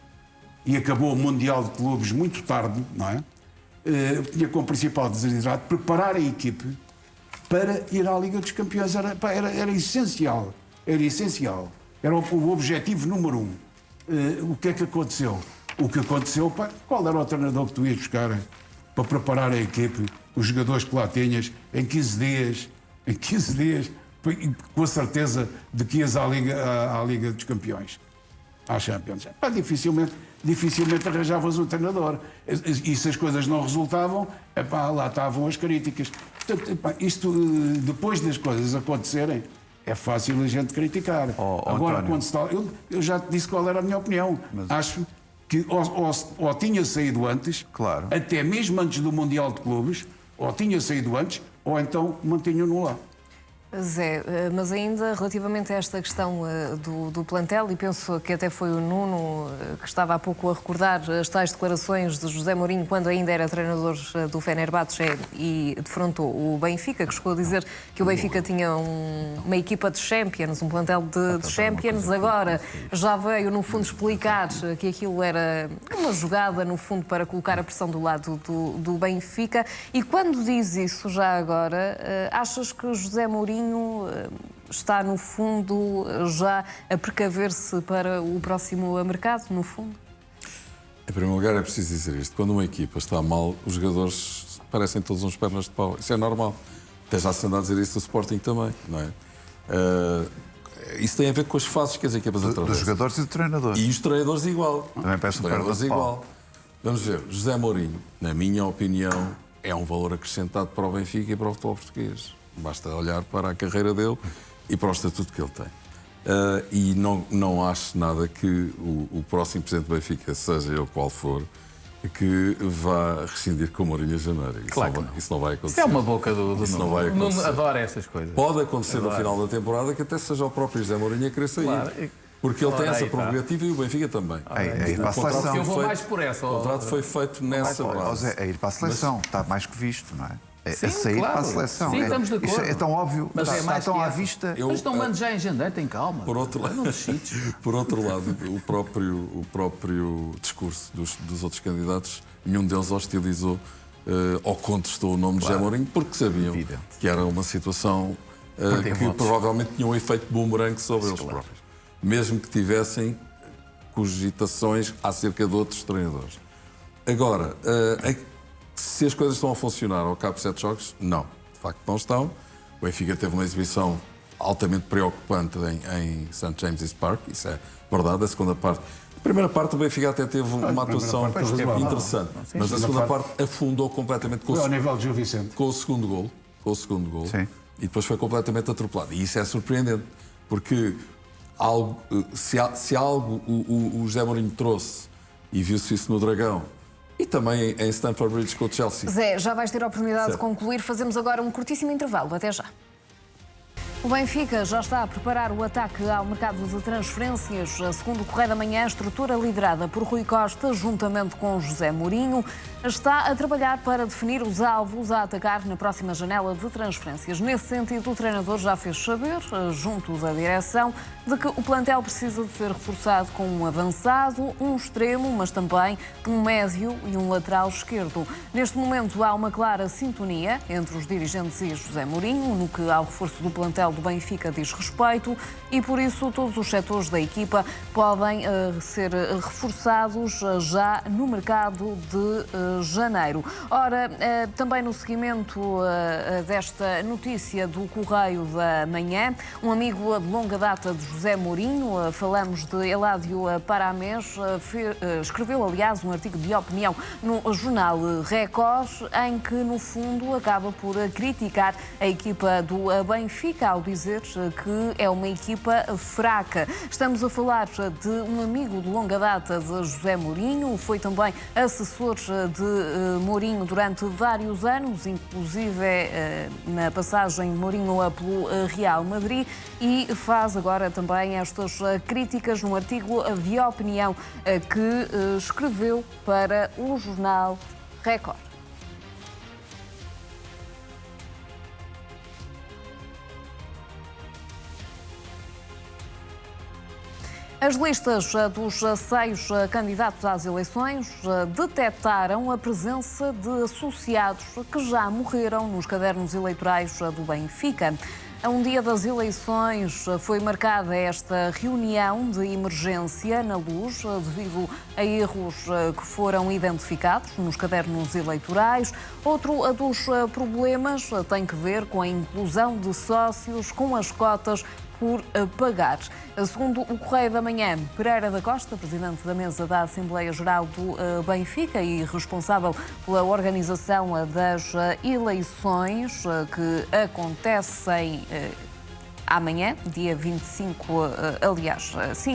e acabou o Mundial de Clubes muito tarde, não é? Tinha como principal desiderato preparar a equipe para ir à Liga dos Campeões. Era essencial. Era essencial. Era o objetivo número 1. O que é que aconteceu? O que aconteceu, pá, qual era o treinador que tu ias buscar para preparar a equipe, os jogadores que lá tinhas, em 15 dias, com a certeza de que ias à Liga dos Campeões, à Champions. Pá, dificilmente arranjavas um treinador. E se as coisas não resultavam, epá, lá estavam as críticas. Portanto, epá, isto, depois das coisas acontecerem, é fácil a gente criticar. Agora, António, quando se está... Eu já te disse qual era a minha opinião. Acho que ou tinha saído antes, Claro. até mesmo antes do Mundial de Clubes, ou tinha saído antes, ou então mantinha-no lá. Zé, mas ainda relativamente a esta questão do plantel, e penso que até foi o Nuno que estava há pouco a recordar as tais declarações de José Mourinho quando ainda era treinador do Fenerbahçe e defrontou o Benfica, que chegou a dizer que o Benfica tinha uma equipa de Champions, um plantel de Champions. Agora já veio, no fundo, explicar que aquilo era uma jogada, no fundo, para colocar a pressão do lado do Benfica. E quando diz isso, já agora, achas que José Mourinho está, no fundo, já a precaver-se para o próximo mercado, no fundo? Em primeiro lugar, é preciso dizer isto. Quando uma equipa está mal, os jogadores parecem todos uns pernas de pau. Isso é normal. Até já se anda a dizer isso do Sporting também, não é? Isso tem a ver com as fases que as equipas atravessam. Dos jogadores e do treinador. E os treinadores igual. Também parece os treinadores igual. Vamos ver, José Mourinho, na minha opinião, é um valor acrescentado para o Benfica e para o futebol português. Basta olhar para a carreira dele e para o estatuto que ele tem. E não acho nada que o próximo presidente do Benfica, seja ele qual for, que vá rescindir com o Mourinho em janeiro. Isso não vai acontecer. Isso é uma boca do Isso não Nuno. vai O Nuno acontecer. adora essas coisas. Pode acontecer no final da temporada que até seja o próprio José Mourinho a querer sair. Claro. Porque ele tem Ora, essa aí está. prerrogativa e o Benfica também. É ir para a O contrato seleção. Eu vou foi mais por essa. O contrato foi feito nessa Ó base. Zé, é ir para a seleção, está mais que visto, não é? É Sim, sair claro. para a seleção. Sim, estamos de Isso acordo. é tão óbvio, Mas está, é mais está tão que à essa. vista. Mas não mande já em janeiro, tem calma. Por outro lado, Não decides. por outro lado, o próprio discurso dos outros candidatos, nenhum deles hostilizou ou contestou o nome de José Mourinho porque sabiam Evidente. que era uma situação Perder que votos. provavelmente tinha um efeito boomerang sobre eles próprios. Mesmo que tivessem cogitações acerca de outros treinadores. Agora, se as coisas estão a funcionar ao cabo de 7 jogos, não. De facto, não estão. O Benfica teve uma exibição altamente preocupante em St. James's Park, isso é verdade. A segunda parte. A primeira parte, o Benfica até teve uma atuação parte foi razoável. interessante, mas a segunda parte afundou completamente Foi ao nível de Gil Vicente. com o segundo gol. Sim. E depois foi completamente atropelado. E isso é surpreendente, porque se algo o José Mourinho trouxe, e viu-se isso no Dragão, e também em Stamford Bridge com o Chelsea. Zé, já vais ter a oportunidade de Certo. concluir. Fazemos agora um curtíssimo intervalo. Até já. O Benfica já está a preparar o ataque ao mercado de transferências. Segundo o Correio da Manhã, a estrutura liderada por Rui Costa, juntamente com José Mourinho, está a trabalhar para definir os alvos a atacar na próxima janela de transferências. Nesse sentido, o treinador já fez saber, junto da direção, de que o plantel precisa de ser reforçado com um avançado, um extremo, mas também um médio e um lateral esquerdo. Neste momento há uma clara sintonia entre os dirigentes e José Mourinho, no que ao reforço do plantel do Benfica diz respeito, e por isso todos os setores da equipa podem ser reforçados já no mercado de janeiro. Ora, também no seguimento desta notícia do Correio da Manhã, um amigo de longa data de José Mourinho, falamos de Eládio Paramés, escreveu, aliás, um artigo de opinião no jornal Record, em que, no fundo, acaba por criticar a equipa do Benfica, ao dizer que é uma equipa fraca. Estamos a falar de um amigo de longa data de José Mourinho, foi também assessor de Mourinho durante vários anos, inclusive na passagem de Mourinho pelo Real Madrid, e faz agora também estas críticas num artigo de opinião que escreveu para o jornal Record. As listas dos 6 candidatos às eleições detectaram a presença de associados que já morreram nos cadernos eleitorais do Benfica. A um dia das eleições foi marcada esta reunião de emergência na Luz devido a erros que foram identificados nos cadernos eleitorais. Outro dos problemas tem que ver com a inclusão de sócios com as cotas por pagar. Segundo o Correio da Manhã, Pereira da Costa, presidente da mesa da Assembleia Geral do Benfica e responsável pela organização das eleições que acontecem amanhã, dia 25,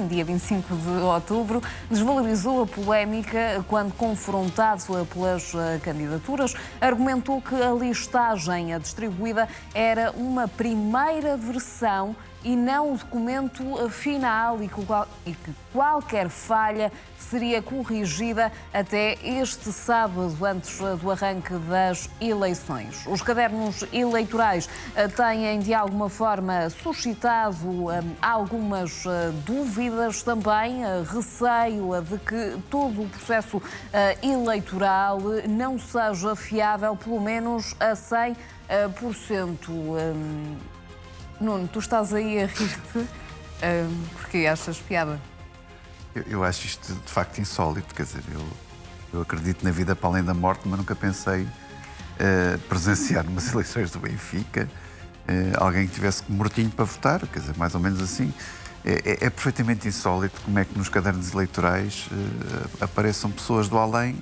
dia 25 de outubro, desvalorizou a polémica quando confrontado pelas candidaturas. Argumentou que a listagem distribuída era uma primeira versão e não o documento final e que qualquer falha seria corrigida até este sábado, antes do arranque das eleições. Os cadernos eleitorais têm, de alguma forma, suscitado algumas dúvidas também, receio de que todo o processo eleitoral não seja fiável, pelo menos a 100%. Nuno, tu estás aí a rir-te porque achas piada? Eu acho isto de facto insólito, quer dizer, eu acredito na vida para além da morte, mas nunca pensei presenciar umas eleições do Benfica alguém que tivesse mortinho para votar, quer dizer, mais ou menos assim. É perfeitamente insólito como é que nos cadernos eleitorais apareçam pessoas do além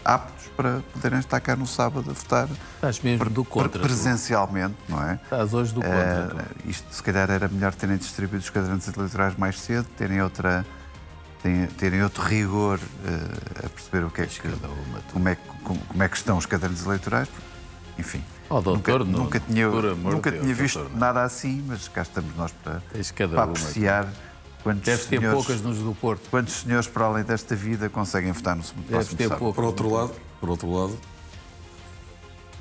aptos para poderem estar cá no sábado a votar. Estás mesmo do contra. Presencialmente, não é? Estás hoje do contra. Isto, se calhar, era melhor terem distribuído os cadernos eleitorais mais cedo, terem outra terem outro rigor a perceber o que é que, como é que estão os cadernos eleitorais. Enfim, nunca tinha visto nada assim, mas cá estamos nós para apreciar Deve ter poucas nos do Porto. quantos senhores, para além desta vida, conseguem votar no próximo sábado. Por outro lado,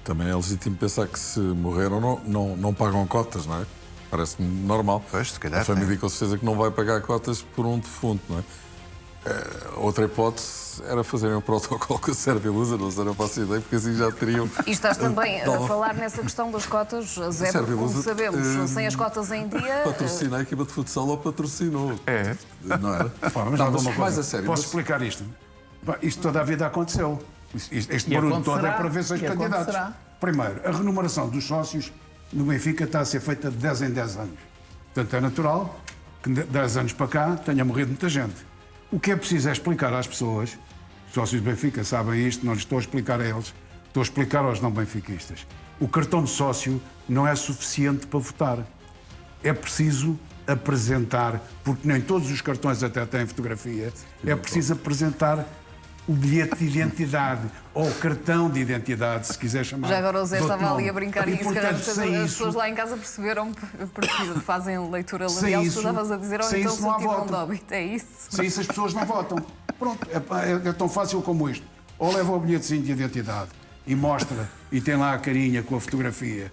também é legítimo pensar que se morreram não pagam cotas, não é? Parece-me normal. Pois, se calhar a família com certeza que não vai pagar cotas por um defunto, não é? Outra hipótese era fazerem um protocolo com a Sérvia Lusa, não sei, não faço ideia, porque assim já teriam... E estás também a falar nessa questão das cotas, Zé, porque, como sabemos, sem as cotas em dia... Patrocina a equipa de futsal ou patrocinou. Não era? Mas mais a sério. Posso explicar isto? Isto toda a vida aconteceu. Este barulho todo é para ver se os candidatos... Primeiro, a remuneração dos sócios no Benfica está a ser feita de 10 em 10 anos. Portanto, é natural que de 10 anos para cá tenha morrido muita gente. O que é preciso é explicar às pessoas, os sócios do Benfica sabem isto, não lhes estou a explicar a eles, estou a explicar aos não benfiquistas. O cartão de sócio não é suficiente para votar. É preciso apresentar, porque nem todos os cartões até têm fotografia, é preciso apresentar o bilhete de identidade ou o cartão de identidade, se quiser chamar. Já agora o Zé estava ali a nome. brincar nisso, portanto, as pessoas lá em casa perceberam porque fazem leitura labial, tu estavas a dizer, ou então sentiram um dóbito, é isso? Sem isso as pessoas não votam. Pronto, é tão fácil como isto. Ou leva o bilhetezinho de identidade e mostra, e tem lá a carinha com a fotografia,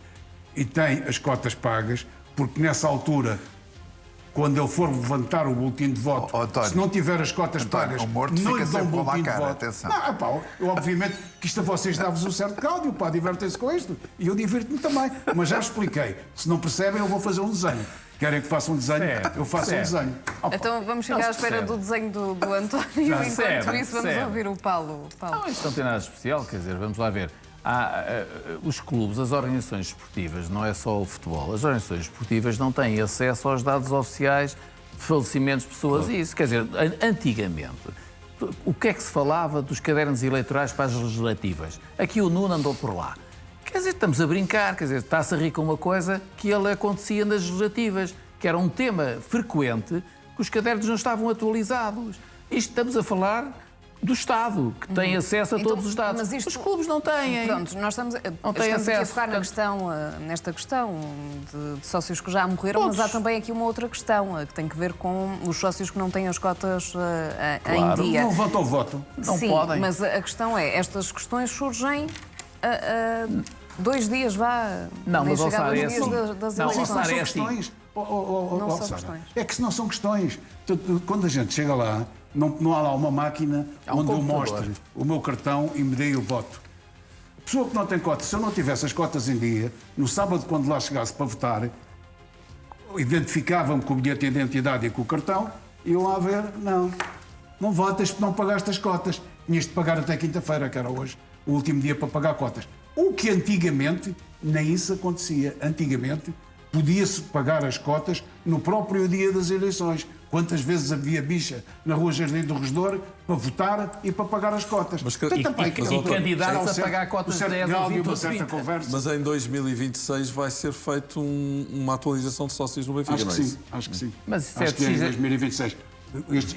e tem as cotas pagas, porque nessa altura, quando ele for levantar o boletim de voto, António, se não tiver as cotas pagas, o morto não fica lhe dão sempre com boletim a de cara, voto. atenção. Não, obviamente que isto a vocês dá-vos um certo cáudio, divertem-se com isto. E eu divirto-me também. Mas já expliquei. Se não percebem, eu vou fazer um desenho. Querem que faça um desenho? Eu faço um desenho. Então vamos ficar à espera do desenho do António. Enquanto isso, vamos ouvir o Paulo. Não, isto não tem nada de especial, quer dizer, vamos lá ver. Os clubes, as organizações esportivas, não é só o futebol, as organizações esportivas não têm acesso aos dados oficiais de falecimentos de pessoas e isso. Quer dizer, antigamente, o que é que se falava dos cadernos eleitorais para as legislativas? Aqui o Nuno andou por lá. Quer dizer, estamos a brincar, quer dizer, está-se a rir com uma coisa que ele acontecia nas legislativas, que era um tema frequente, que os cadernos não estavam atualizados. Isto estamos a falar do Estado, que tem acesso a todos os dados. Mas os clubes não têm. Pronto, nós estamos aqui a focar nesta questão de sócios que já morreram, mas há também aqui uma outra questão, que tem que ver com os sócios que não têm as cotas em dia. Não votam o voto. Não Sim, podem. mas a questão é, estas questões surgem 2 dias, Não, nem mas chega a 2 é dias assim. das Não, eleições. Não são é questões. Não são Sara, questões. É que se não são questões. Quando a gente chega lá, não há lá uma máquina onde eu mostre o meu cartão e me dê o voto. A pessoa que não tem cotas, se eu não tivesse as cotas em dia, no sábado, quando lá chegasse para votar, identificava-me com o bilhete de identidade e com o cartão, e eu lá a ver, não votas porque não pagaste as cotas. Tinhas de pagar até quinta-feira, que era hoje, o último dia para pagar cotas. O que antigamente nem isso acontecia. Antigamente podia-se pagar as cotas no próprio dia das eleições. Quantas vezes havia bicha na Rua Jardim do Regedor para votar e para pagar as cotas. E candidatos a pagar cotas de 10 ou 20 ou 30. Mas em 2026 vai ser feita uma atualização de sócios no Benfica, Acho não é que isso? sim, acho que sim. Mas isso acho é que é em preciso- 2026.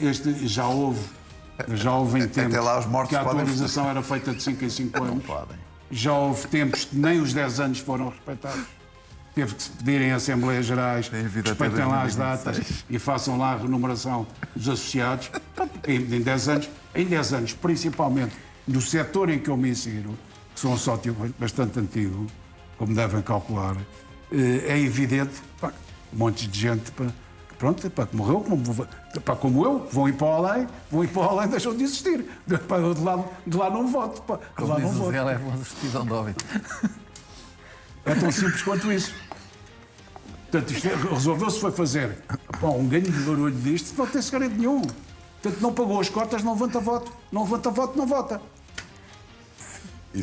Este já houve em tempos Até lá os mortos que a podem atualização era feita de 5 em 5 anos. podem. Já houve tempos que nem os 10 anos foram respeitados. Teve que se pedirem em Assembleias Gerais, Tem havido até respeitem lá as 2026. datas e façam lá a renumeração dos associados. Em 10 anos, principalmente no setor em que eu me insiro, que sou um sócio bastante antigo, como devem calcular, é evidente, montes de gente que morreu, como eu, vão ir para o além, deixam de existir. De lá não voto. Como diz o Zé, levam a certidão de óbito. É tão simples quanto isso. Portanto, resolveu-se foi fazer um ganho de barulho disto, não tem segredo nenhum. Portanto, não pagou as cotas, não levanta voto. Não levanta voto, não vota.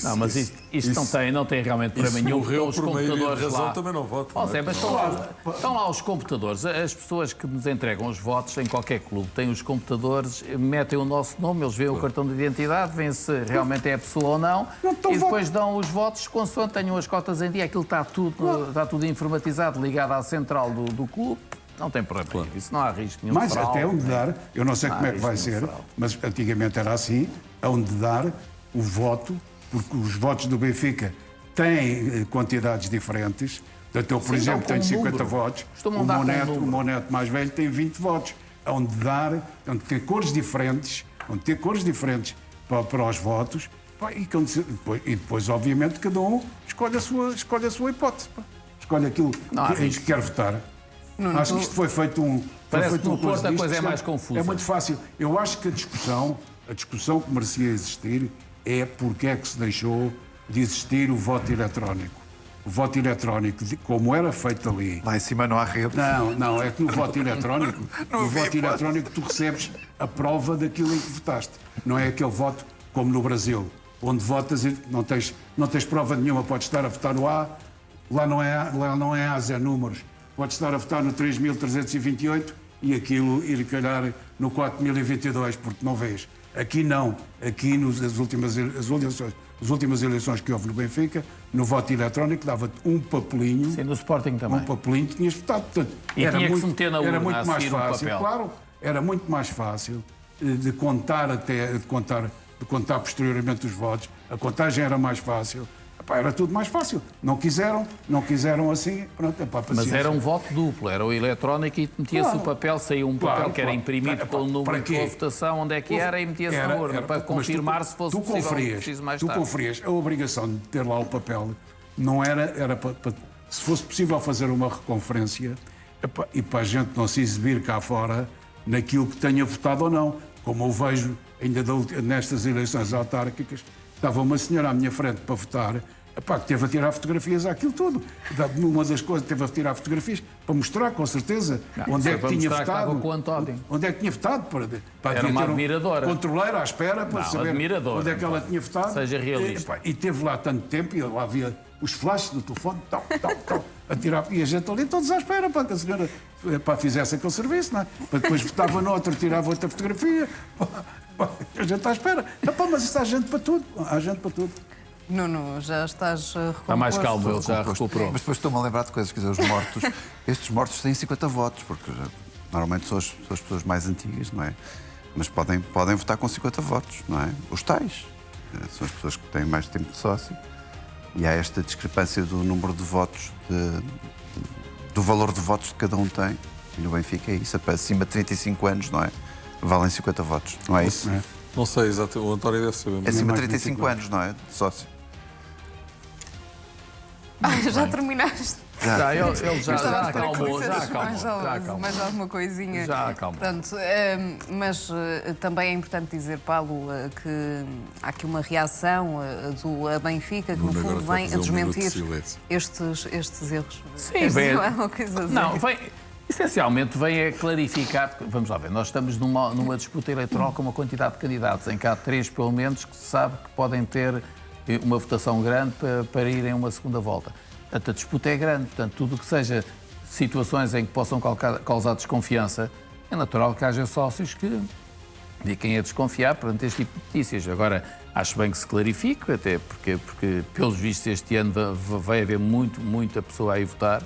Não, mas isto não tem realmente problema nenhum. Morreu Estão os por meio de computadores razão, lá. também não voto. Ó, Zé, mas estão lá os computadores. As pessoas que nos entregam os votos em qualquer clube têm os computadores, metem o nosso nome, eles veem o cartão de identidade, veem se realmente é a pessoa ou não, e depois dão os votos consoante tenham as cotas em dia. Aquilo está tudo informatizado, ligado à central do clube. Não tem problema. Isso não há risco nenhum. Mas de fraude, até onde dar, eu não sei Não como há é que vai risco nenhum ser, de fraude. mas antigamente era assim, onde dar o voto, porque os votos do Benfica têm quantidades diferentes. Portanto, eu, por Sim, exemplo, dão tenho com 50 número. votos, Costumam dar com número. o meu neto mais velho tem 20 votos. Onde dar, onde ter cores diferentes, para os votos, pá, e depois, obviamente, cada um escolhe a sua hipótese. Pá. Escolhe aquilo em que quer votar. Acho que isto foi feito Parece que no Porto a disto, coisa é isto mais confusa. É muito fácil. Eu acho que a discussão que merecia existir é porque é que se deixou de existir o voto eletrónico. O voto eletrónico, como era feito ali. Lá em cima não há rede. Não, é que no voto eletrónico, tu recebes a prova daquilo em que votaste. Não é aquele voto como no Brasil, onde votas e não tens prova nenhuma, podes estar a votar no A, lá não é A, é números. Podes estar a votar no 3.328 e aquilo ir calhar no 4.022, porque não vês. Aqui não. Aqui as últimas eleições que houve no Benfica, no voto eletrónico, dava-te um papelinho. Sim, no Sporting também. Um papelinho que tinhas votado. Portanto, E tinha que se meter na urna era muito a mais seguir um fácil, papel. claro, era muito mais fácil de contar posteriormente os votos. A contagem era mais fácil. Epá, era tudo mais fácil. Não quiseram assim, pronto, epá, Mas paciência. era um voto duplo, era o eletrónico e metia-se Claro. o papel, saía um papel Claro, que era claro. imprimido Epá, com o número para de quê? votação, onde é que era, e metia-se na urna, para mas confirmar se fosse possível preciso mais tu tarde. conferias. A obrigação de ter lá o papel não era se fosse possível fazer uma reconferência epá, e para a gente não se exibir cá fora naquilo que tenha votado ou não. Como eu vejo ainda nestas eleições autárquicas, estava uma senhora à minha frente para votar, epá, que teve a tirar fotografias àquilo tudo. Uma das coisas, teve a tirar fotografias para mostrar, com certeza, onde é que tinha votado. Com o António. Onde é que tinha votado? Para Era uma ter admiradora. controleira à espera para Não, saber admiradora. onde é que ela tinha votado. Seja realista. E teve lá tanto tempo e lá havia os flashes do telefone, a tirar. E a gente ali todos à espera para que a senhora fizesse aquele serviço, não é? Para depois votava no outro, tirava outra fotografia. A gente está à espera. Epá, mas isso há gente para tudo. Há gente para tudo. Nuno, já estás recomposto? Está mais calmo, ele já recuperou. Mas depois estou-me a lembrar de coisas, quer dizer, os mortos, estes mortos têm 50 votos, porque normalmente são as pessoas mais antigas, não é? Mas podem votar com 50 votos, não é? Os tais. São as pessoas que têm mais tempo de sócio. E há esta discrepância do número de votos, do valor de votos que cada um tem. E no Benfica é isso, acima de 35 anos, não é? Valem 50 votos, não é isso? Não sei exatamente, o António deve saber. É Mas acima de mais 35 anos, não é? De sócio. Já terminaste? Ele já Estava à espera que acalmou, já dissesses acalmou. mais alguma coisinha. Já acalmou. Portanto, mas também é importante dizer, Paulo, que há aqui uma reação do Benfica que, no Nuno fundo, agora vem está a a fazer um minuto de desmentir silêncio. estes erros. Sim, vem. Não é uma coisa assim. Não, essencialmente vem a clarificar. Vamos lá ver, nós estamos numa disputa eleitoral com uma quantidade de candidatos, em que há 3, pelo menos, que se sabe que podem ter uma votação grande para irem a uma segunda volta. Portanto, a disputa é grande. Portanto, tudo o que seja situações em que possam causar desconfiança, é natural que haja sócios que fiquem a desconfiar perante este tipo de notícias. Agora, acho bem que se clarifique, até porque pelos vistos, este ano vai haver muita pessoa a ir votar,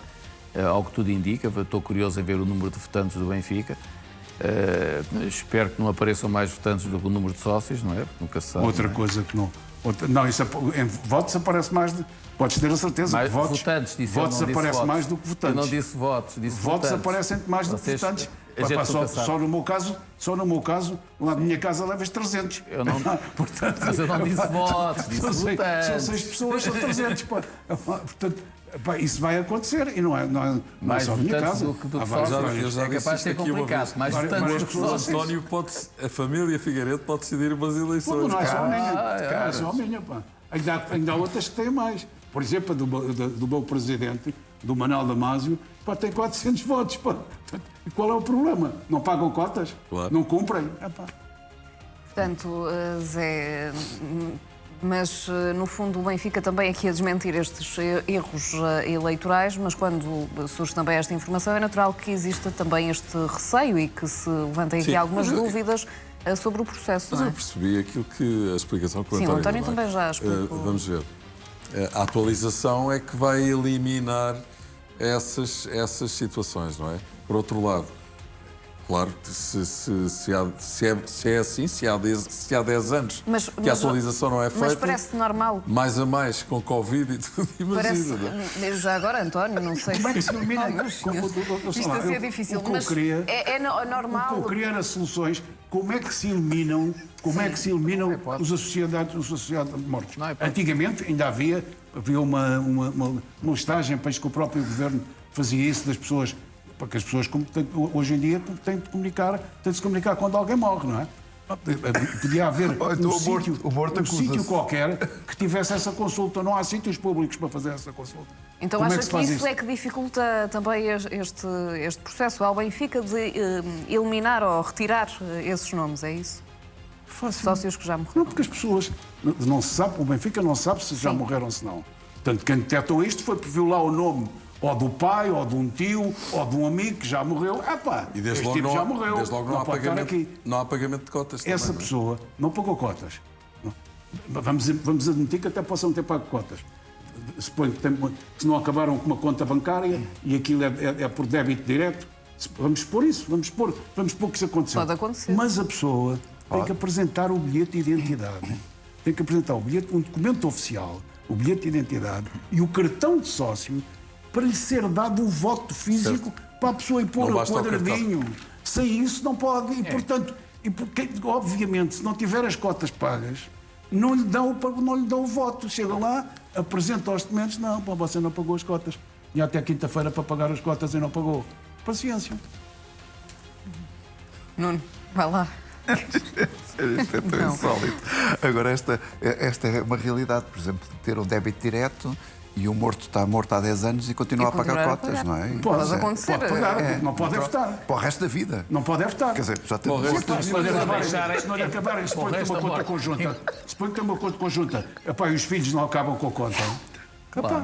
ao que tudo indica. Estou curioso em ver o número de votantes do Benfica. Espero que não apareçam mais votantes do que o número de sócios, não é? Porque nunca se sabe. Outra coisa que não. Não, em votos aparece mais. Podes ter a certeza Mais que votos disse, votos eu não disse aparece votos. mais do que votantes. Eu não disse votos, disse Votos votantes. aparecem mais do que Vocês- votantes. a gente Só nunca sabe. no meu caso, lá na minha casa levas 300. Eu não- Portanto, Mas eu não disse votos, disse são votantes. 6 pessoas, são 300. Pá. Portanto, pá, isso vai acontecer e não é Mais só a minha votantes casa. do que Há vários sócios. vários. Eu já É capaz de disse ser isto aqui uma complicado. vez. Mais Várias votantes do que pessoas. O sócios. António a família Figueiredo pode decidir umas eleições. Não é só a minha. Ah, É só a minha, pá. Ainda há outras que têm mais. Por exemplo, do meu presidente, do Manuel Damasio, pá, tem 400 votos. Pá. E qual é o problema? Não pagam cotas? Claro. Não cumprem? É, pá. Portanto, Zé, mas no fundo o Benfica também aqui a desmentir estes erros eleitorais, mas quando surge também esta informação é natural que exista também este receio e que se levantem aqui Sim, algumas mas dúvidas sobre o processo. Mas Não é? eu percebi aquilo que a explicação que o Sim, o António António deu, não é? também já explicou. Vamos ver. A atualização é que vai eliminar essas situações, não é? Por outro lado, claro, se é assim, se há 10 anos que a atualização não é feita, Mas parece normal. mais a mais com Covid e tudo, Parece, imagina. Não é? já agora, António, não sei Como é que se elimina? Isto a ser difícil, O que eu mas queria- é normal. O que eu queria era soluções. Como é que se eliminam, os associados de mortos? Não é hipótese. Antigamente ainda havia uma listagem para que o próprio governo fazia isso das pessoas, porque as pessoas hoje em dia têm de se comunicar quando alguém morre, não é? Podia haver o morto um acusa-se. sítio qualquer que tivesse essa consulta. Não há sítios públicos para fazer essa consulta. Então Como é acha que se que faz isso isso? é que dificulta também este processo ao Benfica de eliminar ou retirar esses nomes, é isso? Sócios que já Não, morreram. porque as pessoas não se sabe, o Benfica não sabe se já morreram ou se não. Portanto, quem detectou isto foi por violar o nome ou do pai, ou de um tio, ou de um amigo que já morreu. E desde este logo, tipo não, já morreu. desde logo não, há pode estar pagamento, aqui. não há pagamento de cotas. Essa também, pessoa não pagou cotas. Não. Vamos admitir que até possam ter pago cotas. Suponho que não acabaram com uma conta bancária e aquilo é por débito direto. Vamos expor isso, vamos expor que isso aconteceu. Pode acontecer. Mas a pessoa tem que apresentar o bilhete de identidade. Tem que apresentar um documento oficial, o bilhete de identidade e o cartão de sócio para lhe ser dado o voto físico para a pessoa ir pôr Não o basta o quadradinho. Sem isso não pode. E, portanto, obviamente, se não tiver as cotas pagas, não lhe dão o voto. Chega lá, apresenta os documentos, não, pá, você não pagou as cotas. E até quinta-feira para pagar as cotas e não pagou. Paciência. Nuno, vai lá. Isto é tão insólito. Agora, esta é uma realidade. Por exemplo, ter um débito direto e o morto está morto há 10 anos e continua E a pagar continuar a cotas, pagar. não é? Pode acontecer. Pode pagar, não pode é votar. Para o resto da vida. Não pode é votar. Quer dizer, já tem Se não lhe acabarem, se põe que tem uma conta conjunta. Se põe que tem uma conta conjunta, epá, e os filhos não acabam com a conta. Epá,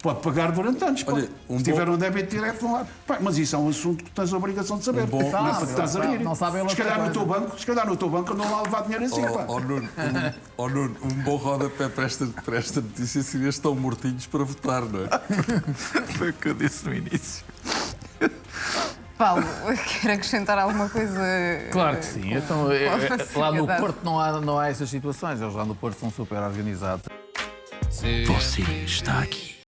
pode pagar durante anos. Olha, Se tiver um débito direto, vão lá. Pá, mas isso é um assunto que tens a obrigação de saber. Não é para que estás a rir. Não sabem Se calhar no teu banco andam lá a levar dinheiro assim. Pá. Nuno, um bom rodapé para esta notícia seria estão mortinhos para votar, não é? Foi o que eu disse no início. Paulo, quer acrescentar alguma coisa? Claro que sim. Então, lá no Porto não há essas situações. Eles lá no Porto são super organizados. Você está aqui.